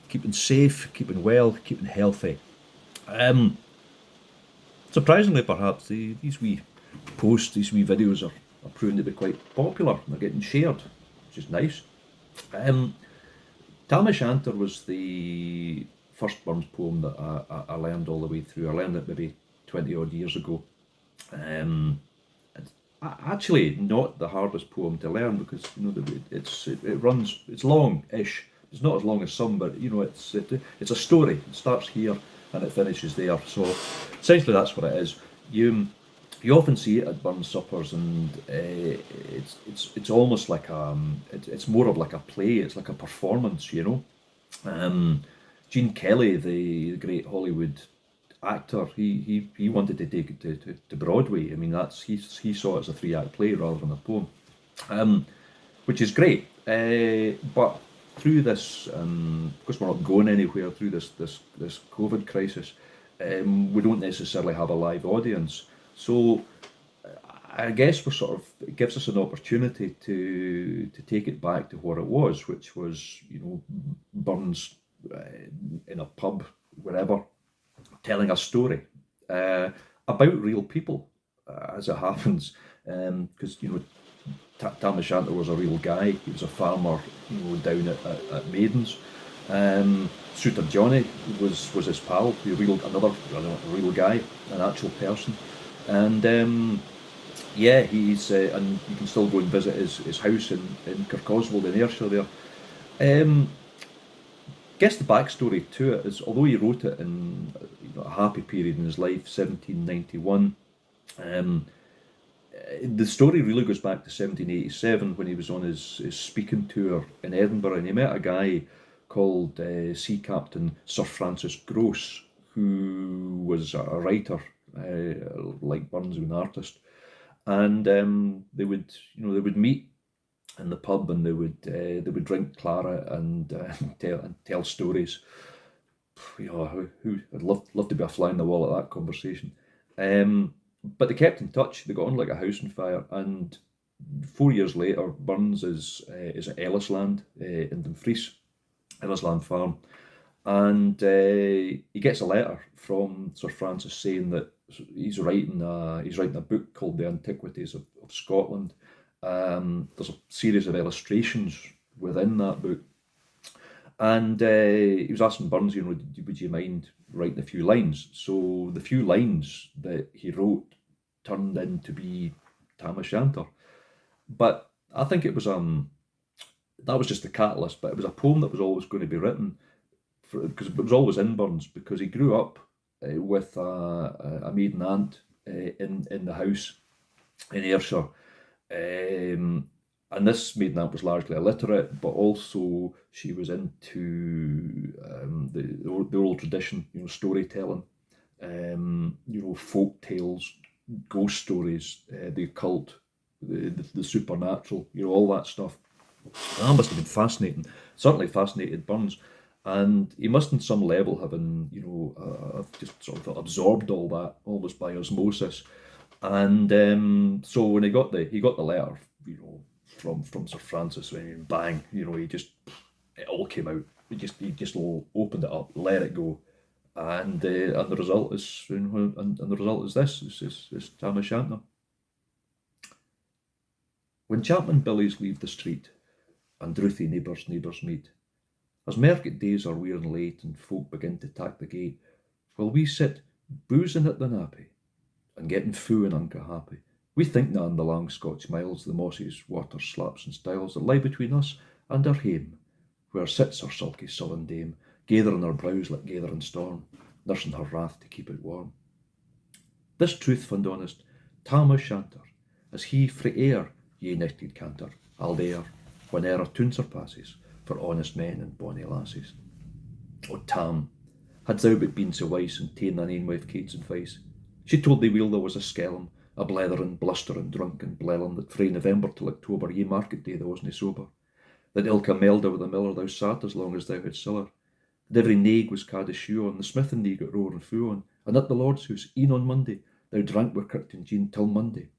Keeping safe, keeping well, keeping healthy. Surprisingly, perhaps, these wee posts, these wee videos are proving to be quite popular. They're getting shared, which is nice. Tam O'Shanter was the first Burns poem that I learned all the way through. I learned it maybe 20 odd years ago. Actually, not the hardest poem to learn, because you know it's long-ish. It's not as long as some, but you know it's a story. It starts here and it finishes there. So essentially, that's what it is. You often see it at Burns suppers, and it's almost like it's more of like a play. It's like a performance, you know. Gene Kelly, the great Hollywood actor, he wanted to take it to Broadway. I mean, he saw it as a 3-act play rather than a poem, which is great. But through this, because we're not going anywhere through this COVID crisis, we don't necessarily have a live audience. So I guess it gives us an opportunity to take it back to what it was, which was, you know, Burns in a pub, wherever, telling a story about real people, as it happens, because you know Tam O'Shanter was a real guy. He was a farmer, you know, down at Maidens. Suitor Johnny was his pal, another real guy, an actual person, and yeah, he's and you can still go and visit his house in Kirkoswald in Ayrshire there. guess the backstory to it is, although he wrote it in a happy period in his life, 1791, the story really goes back to 1787 when he was on his speaking tour in Edinburgh, and he met a guy called Sea Captain Sir Francis Grose, who was a writer, like Burns, an artist, and they would meet in the pub, and they would drink claret and tell stories. I'd love to be a fly in the wall at that conversation. But they kept in touch. They got on like a house on fire, and 4 years later, Burns is at Ellisland in Dumfries, Ellisland Farm, and he gets a letter from Sir Francis saying that he's writing a book called The Antiquities of Scotland. There's a series of illustrations within that book, and he was asking Burns, would you mind writing a few lines? So the few lines that he wrote turned into be Tam O'Shanter. But I think it was that was just the catalyst, but it was a poem that was always going to be written, because it was always in Burns, because he grew up with a maiden aunt in the house in Ayrshire. And this maiden aunt was largely illiterate, but also she was into the oral tradition, storytelling, folk tales, ghost stories, the occult, the supernatural, all that stuff. That must have been fascinating. Certainly fascinated Burns, and he must, on some level, have just sort of absorbed all that almost by osmosis. And so when he got the letter, from Sir Francis, bang, it all came out. He just opened it up, let it go, and the result is this Tam O'Shanter. When Chapman Billies leave the street, and drouthy neighbours meet, as market days are wearing late and folk begin to tack the gate, while we sit boozing at the nappy and getting fou and unca happy, we think na on the long Scotch miles, the mosses, water slaps and stiles that lie between us and our hame, where sits our sulky sullen dame, gathering her brows like gathering storm, nursing her wrath to keep it warm. This truth fund honest, Tam O'Shanter, as he frae air ye netted canter, I'll dare, whene'er a tune surpasses, for honest men and bonny lasses. O Tam, hadst thou but been so wise and ta'en thine ain wife Kate's advice, she told thee weel there was a skellum, a blethering, blustering, drunken blellum, that frae November till October ye market day thou wasna sober, that ilka melder with the miller thou sat as long as thou had siller, that every naig was ca'd a shoe on, the smith and thee got roar and foo on, and at the Lord's house, e'en on Monday, thou drank wi' Kirk and Jean till Monday.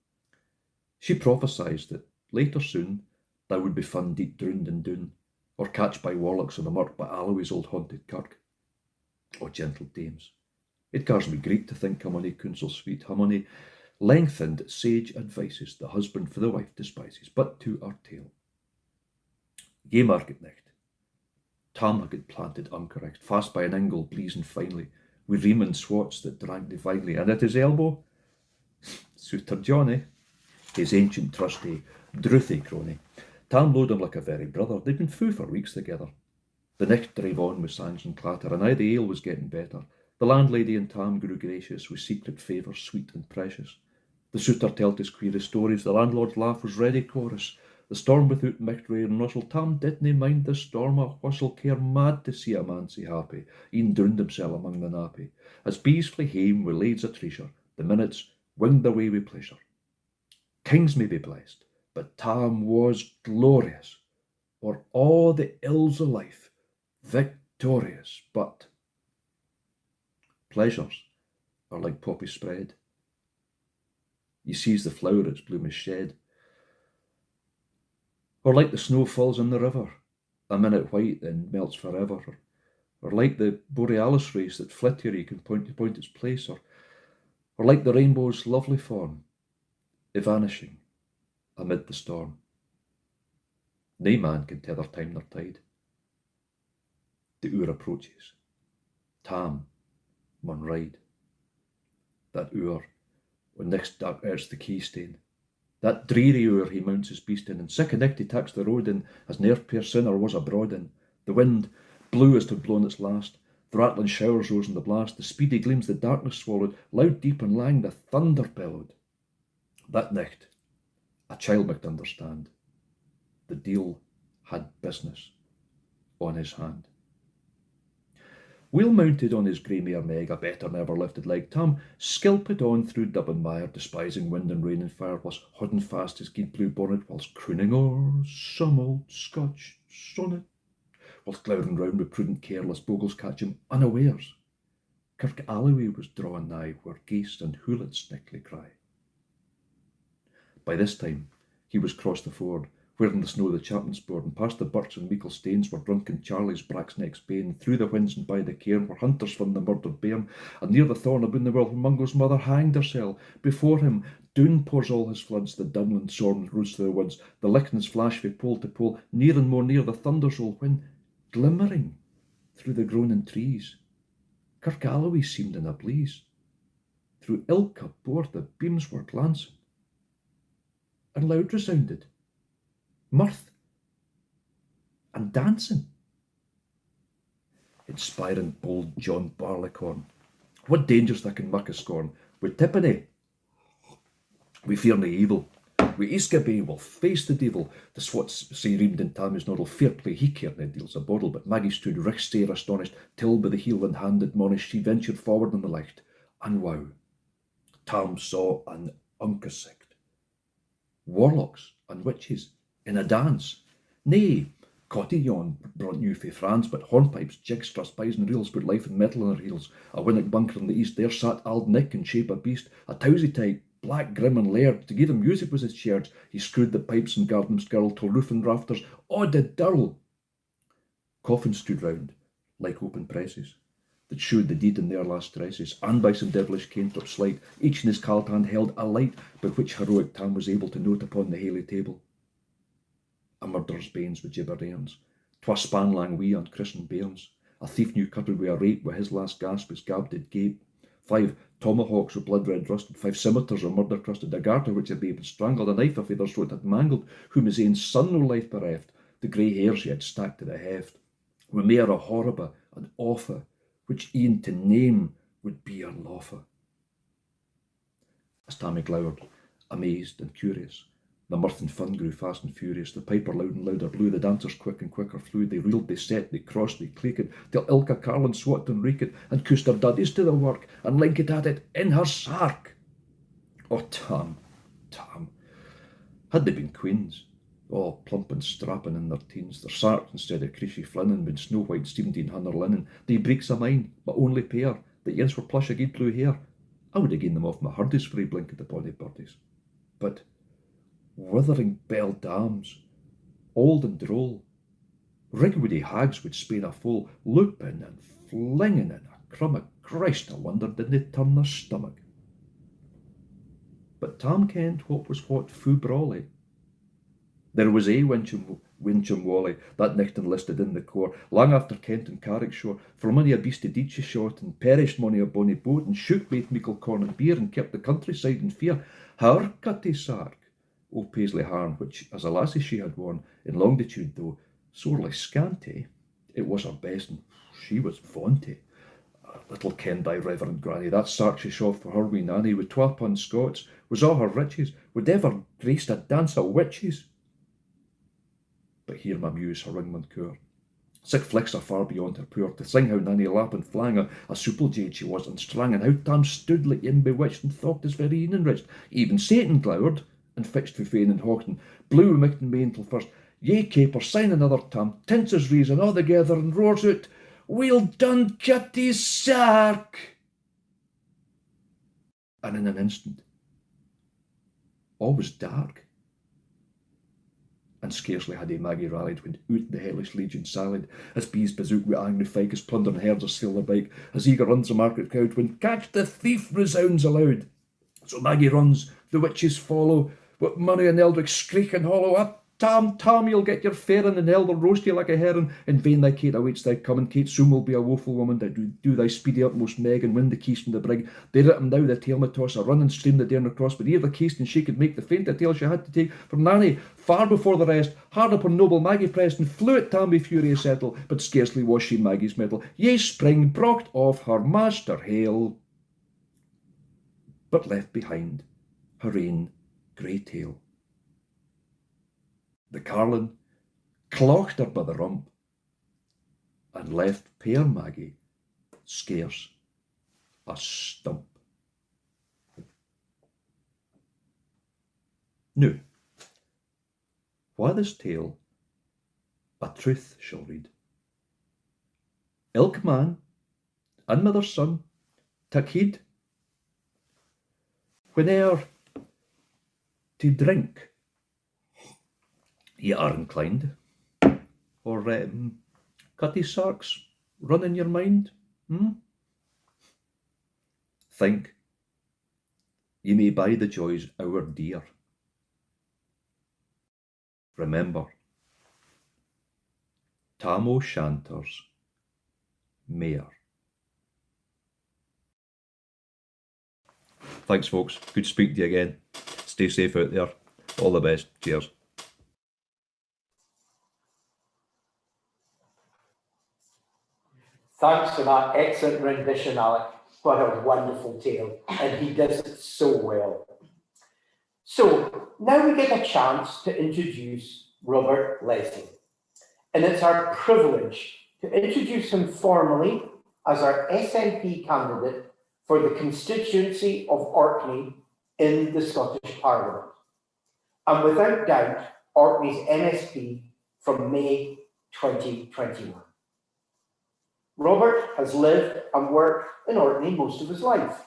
She prophesied that, late or soon, thou would be fun deep drowned in Doon, or catched by warlocks on the murk by Alloway's old haunted kirk. O gentle dames, it gars me greet to think how mony counsel sweet, how mony lengthened sage advices the husband for the wife despises. But to our tale. Ye market nicht, Tam had got planted uncorrect, fast by an angle bleezing finely, with ream and swats that drank divinely, and at his elbow, Suitor Johnny, his ancient trusty, drouthy crony. Tam lo'ed him like a very brother. They'd been fou for weeks together. The nicht drave on with sangs and clatter, and aye the ale was getting better. The landlady and Tam grew gracious, with secret favours sweet and precious. The suitor telt his queerest stories, the landlord's laugh was ready chorus. The storm without micht rain and rustle, Tam didnae mind the storm a whistle, care mad to see a man sae happy, e'en drowned himsel among the nappy. As bees flee hame wi' lades a treasure, the minutes winged their way with pleasure. Kings may be blessed, but Tam was glorious, o'er all the ills of life, victorious. But pleasures are like poppy spread. Ye sees the flower its bloom is shed, or like the snow falls in the river, a minute white then melts forever, or like the borealis race that flittery can point its place, or like the rainbow's lovely form, evanishing amid the storm. Nae man can tether time nor tide. The hour approaches. Tam maun ride. That hour when next dark earth's the keystane. That dreary hour he mounts his beast in, and sick and nick he tacks the road in, as ne'er peer sinner was abroad in. The wind Blew as 'twould blown its last. The rattling showers rose in the blast, the speedy gleams the darkness swallowed, loud, deep, and lang the thunder bellowed. That nicht, a child might understand, the deil had business on his hand. Wheel mounted on his grey mare Meg, a better never lifted leg, Tam skilped on through dub and mire, despising wind and rain and fire, whilst hodding fast his geed blue bonnet, whilst crooning o'er some old Scotch sonnet, whilst glowering round with prudent care, lest bogles catch him unawares. Kirk Alloway was drawing nigh, where geese and hoolits nickly cry. By this time he was crossed the ford, where in the snow the chapman's board, and past the birch and meikle stains where drunken Charlie's bracksneck's bane, through the winds and by the cairn where hunters found the murdered bairn, and near the thorn aboon the well where Mungo's mother hanged hersel. Before him doon pours all his floods, the Dunland storm rose through the woods, the lichtens flash frae pole to pole, near and more near the thunders roll, when, glimmering through the groaning trees, Kirk Alloway seemed in a blaze. Through ilka board the beams were glancing, and loud resounded mirth and dancing. Inspiring bold John Barleycorn, what dangers that can muck a scorn, with Tippany we fear nae evil, we Easkabay will face the devil. The swats say reamed in Tammy's noddle, fair play he cared nae deals a boddle, but Maggie stood richt stare astonished, till by the heel and hand admonished she ventured forward on the licht, and wow, Tam saw an uncasect warlocks and witches in a dance. Nay, cotillon brought new fae France, but hornpipes, jigs, truss, pies and reels put life and metal in her heels. A winnock bunker in the east, there sat Auld Nick in shape a beast, a towsy type, black, grim and laird. To give them music was his shared. He screwed the pipes and garden skirl till roof and rafters awed the dirl. Coffins stood round, like open presses, that showed the deed in their last stresses, and by some devilish cantrip slight, each in his calt hand held a light, by which heroic Tam was able to note upon the haly table a murderer's banes with gibber airns, twa span lang wee unchristened bairns, a thief new cutted wi' a rape, wi' his last gasp his gab did gape, 5 tomahawks with blood red rusted, 5 scimitars with murder crusted, a garter which a babe had strangled, a knife a feather's throat had mangled, whom his ain son no life bereft, the grey hairs he had stacked to the heft, wi' mair a horrible and awfu', which e'en to name would be unlawfu'. As Tammy glowered, amazed and curious, the mirth and fun grew fast and furious, the piper loud and louder blew, the dancers quick and quicker flew, they reeled, they set, they crossed, they cleeked, till ilka carlin swat and reeked, and coosed her duddies to the work, and linked at it in her sark. Oh, Tam, Tam, had they been queens, all plump and strapping in their teens, their sarks instead of creasy flinen, been snow white 1700 linen, they breeks o' mine, but only pair, that yens were plush agate blue hair. I would have gained them off my hurdies for he blinked the bonny birdies. But withering beldams, old and droll, rigwoody hags would spain a foal, looping and flinging in a crumb of Christ, I wonder didn't they turn their stomach. But Tam kent what fu brawly. There was a Wincham Wally, that nicht enlisted in the corps, long after Kent and Carrick shore, for mony a beast did she shot, and perished mony a bonny boat, and shook baith meikle corn and beer, and kept the countryside in fear. Her cutty sark, O Paisley Harn, which as a lassie she had worn, in longitude though sorely scanty, it was her best, and she was vaunty. Little kenned I, reverend granny, that sark she shot for her wee nanny, with 12 pound Scots, was all her riches, would ever graced a dance of witches. But here my muse her ringman cour, sick flicks are far beyond her poor, to sing how Nanny lap and flang a supple jade she was and strang, and how Tam stood like in bewitched, and thought his very een enriched. Even Satan glowered, and fixed fu fain and hawked, blew micht and main till first, yea caper, sign another Tam, tints his reason all together, and roars out, "Well done, Kitty Sark!" And in an instant, all was dark. And scarcely had Maggie rallied, when out the hellish legion sallied, as bees bazook with angry fyke, as plundering herds of steal their bike, as eager runs the market crowd, when "Catch the thief" resounds aloud. So Maggie runs, the witches follow, with money and eldritch screech and hollow, up Tam, Tam, you'll get your fairin, and hell will roast you like a herring. In vain thy Kate awaits thy coming. Kate soon will be a woeful woman. That do thy speedy utmost, Meg, and win the keys from the brig. There at him now, the tail may toss, a run and stream the daring across. But ere the case, and she could make the faint tale she had to take from Nanny, far before the rest, hard upon noble Maggie pressed, and flew at Tam with furious settle. But scarcely was she Maggie's mettle. Yea, spring brocht off her master hail, but left behind her ain grey tail. The carlin clocht her by the rump, and left puir Maggie scarce a stump. Now, why this tale a truth shall read. Ilk man and mother's son tak heed whene'er to drink ye are inclined, or cutty sarks run in your mind. Think ye may buy the joys our dear. Remember, Tam O'Shanter's mare. Thanks, folks. Good to speak to you again. Stay safe out there. All the best. Cheers. Thanks for that excellent rendition, Alec. What a wonderful tale, and he does it so well. So now we get a chance to introduce Robert Leslie, and it's our privilege to introduce him formally as our SNP candidate for the constituency of Orkney in the Scottish Parliament, and without doubt Orkney's MSP from May 2021. Robert has lived and worked in Orkney most of his life,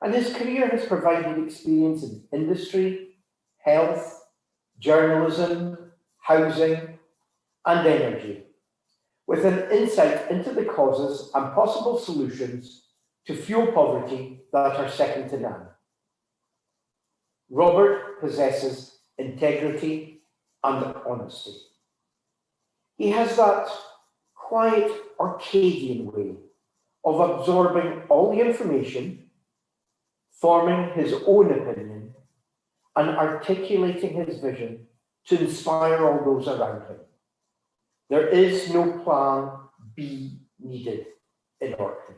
and his career has provided experience in industry, health, journalism, housing, and energy, with an insight into the causes and possible solutions to fuel poverty that are second to none. Robert possesses integrity and honesty. He has that quiet Arcadian way of absorbing all the information, forming his own opinion, and articulating his vision to inspire all those around him. There is no plan B needed in Orkney.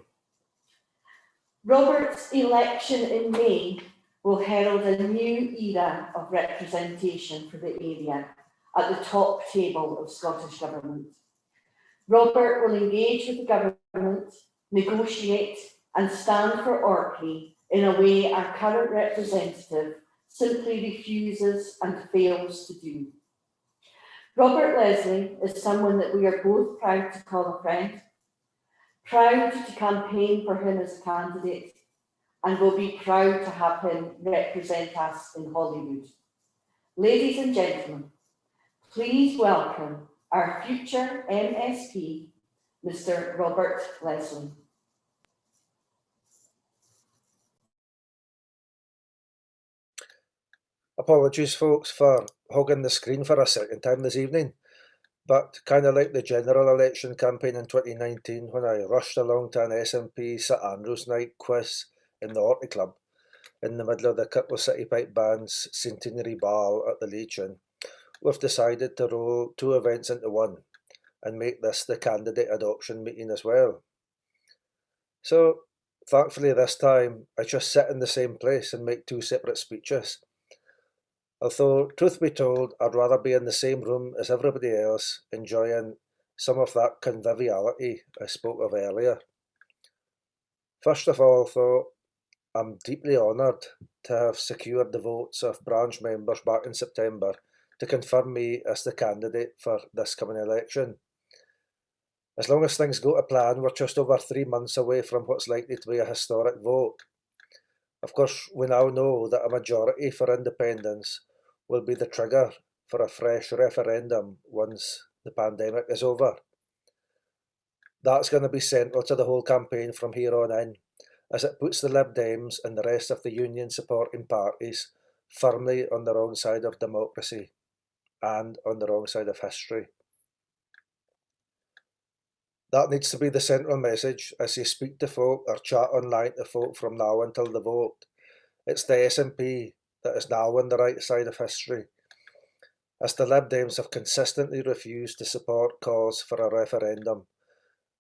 Robert's election in May will herald a new era of representation for the area at the top table of Scottish Government. Robert will engage with the government, negotiate and stand for Orkney in a way our current representative simply refuses and fails to do. Robert Leslie is someone that we are both proud to call a friend, proud to campaign for him as a candidate, and will be proud to have him represent us in Holyrood. Ladies and gentlemen, please welcome our future MSP, Mr. Robert Leslie. Apologies, folks, for hogging the screen for a second time this evening, but kind of like the general election campaign in 2019 when I rushed along to an SNP St Andrews night quiz in the Orkney Club in the middle of the Kirtler City Pipe Band's centenary ball at the Legion. We've decided to roll two events into one and make this the candidate adoption meeting as well. So, thankfully this time, I just sit in the same place and make two separate speeches. Although, truth be told, I'd rather be in the same room as everybody else, enjoying some of that conviviality I spoke of earlier. First of all, though, I'm deeply honoured to have secured the votes of branch members back in September to confirm me as the candidate for this coming election. As long as things go to plan, we're just over 3 months away from what's likely to be a historic vote. Of course, we now know that a majority for independence will be the trigger for a fresh referendum once the pandemic is over. That's going to be central to the whole campaign from here on in, as it puts the Lib Dems and the rest of the union supporting parties firmly on the wrong side of democracy. and on the wrong side of history. That needs to be the central message as you speak to folk or chat online to folk from now until the vote. It's the SNP that is now on the right side of history, as the Lib Dems have consistently refused to support calls for a referendum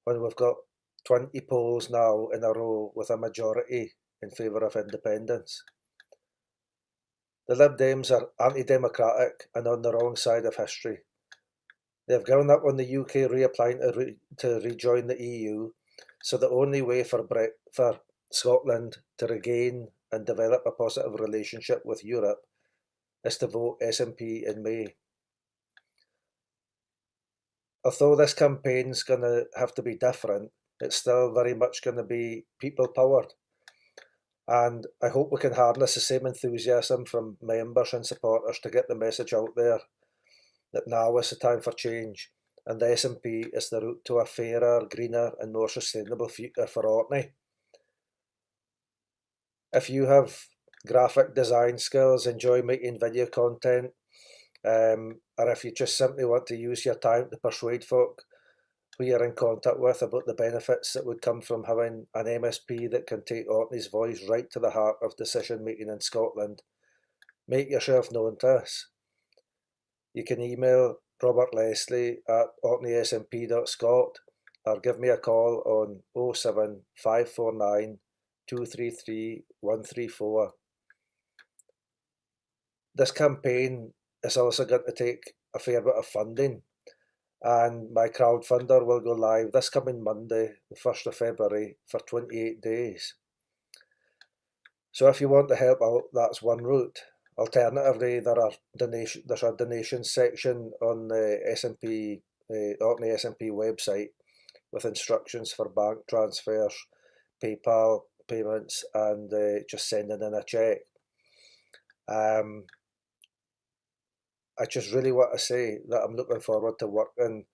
when we've got 20 polls now in a row with a majority in favour of independence. The Lib Dems are anti-democratic and on the wrong side of history. They have given up on the UK reapplying to rejoin the EU, so the only way for Scotland to regain and develop a positive relationship with Europe is to vote SNP in May. Although this campaign's going to have to be different, it's still very much going to be people-powered. And I hope we can harness the same enthusiasm from members and supporters to get the message out there that now is the time for change, and the SNP is the route to a fairer, greener and more sustainable future for Orkney. If you have graphic design skills, enjoy making video content, or if you just simply want to use your time to persuade folk who you're in contact with about the benefits that would come from having an MSP that can take Orkney's voice right to the heart of decision making in Scotland, make yourself known to us. You can email Robert Leslie at orkneysnp.scot or give me a call on 07549 233 134. This campaign is also going to take a fair bit of funding, and my crowdfunder will go live this coming Monday, the 1st of February, for 28 days. So if you want to help out, that's one route. Alternatively, there's a donation section on the SNP, Orkney SNP website with instructions for bank transfers, PayPal payments, and just sending in a cheque. I just really want to say that I'm looking forward to working,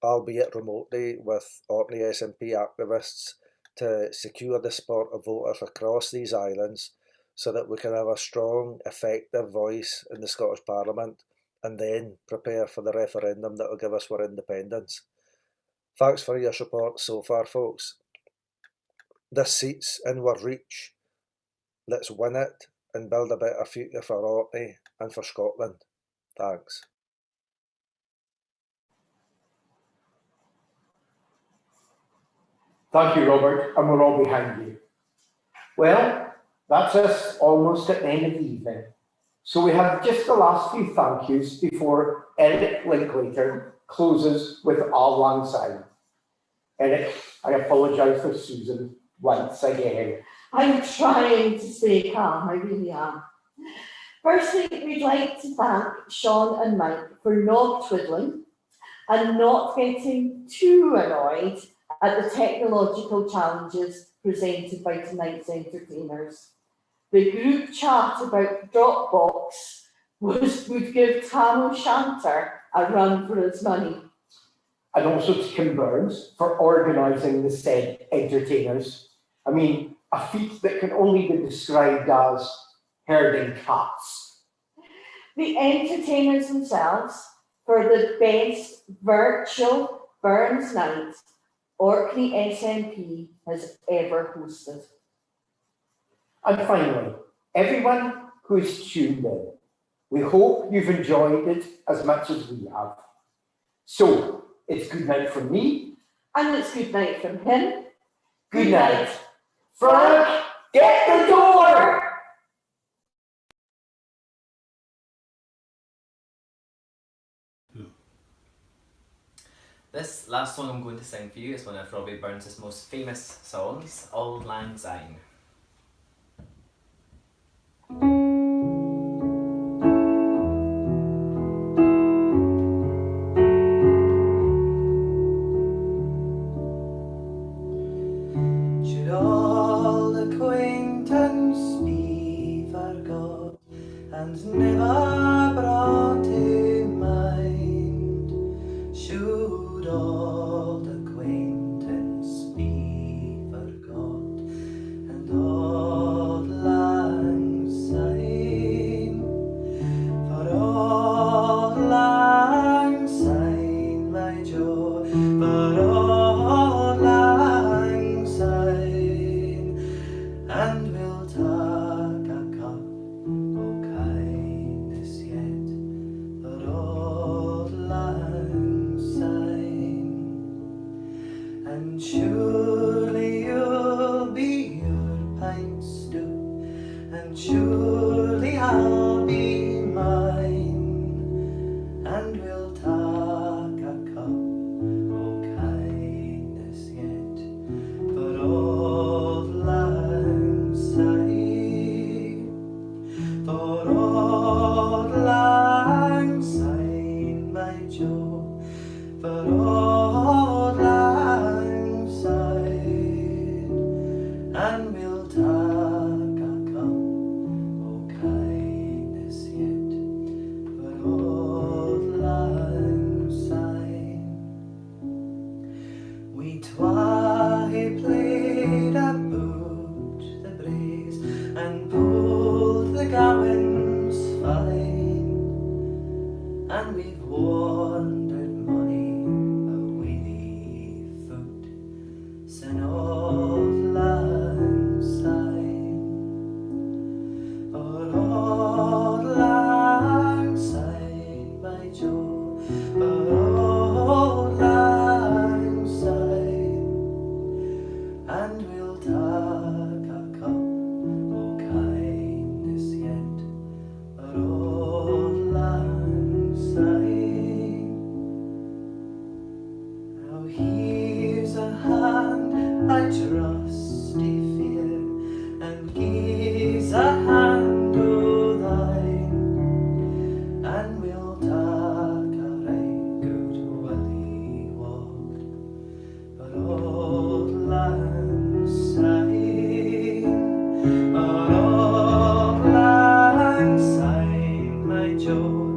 albeit remotely, with Orkney SNP activists to secure the support of voters across these islands so that we can have a strong, effective voice in the Scottish Parliament and then prepare for the referendum that will give us our independence. Thanks for your support so far, folks. This seat's in our reach. Let's win it and build a better future for Orkney and for Scotland. Thanks. Thank you, Robert, and we're all behind you. Well, that's us almost at the end of the evening. So we have just the last few thank yous before Eric Linklater closes with our lang syne. Eric, I apologise for Susan once again. I'm trying to stay calm, I really am. Firstly, we'd like to thank Sean and Mike for not twiddling and not getting too annoyed at the technological challenges presented by tonight's entertainers. The group chat about Dropbox would give Tam O'Shanter a run for his money. And also to Kim Burns for organising the said entertainers. I mean, a feat that can only be described as herding cats. The entertainers themselves for the best virtual Burns night Orkney SNP has ever hosted. And finally, everyone who is tuned in, we hope you've enjoyed it as much as we have. So, it's good night from me. And it's good night from him. Good night. Frank, get the door! This last song I'm going to sing for you is one of Robbie Burns' most famous songs, Auld Lang Syne. Should all acquaintance be forgot and never brought to mind? Should all acquaintance be forgot and auld lang syne? For auld lang we've wandered mony a weary foot, sin auld lang syne, auld lang syne, my Jo, auld lang syne, and we'll tak a cup o' kindness yet, auld lang syne. Now here's a hand I trusty fear, and gives a hand o' thine, and we'll tak a right good willie walk, auld lang syne, auld lang syne, my Jo.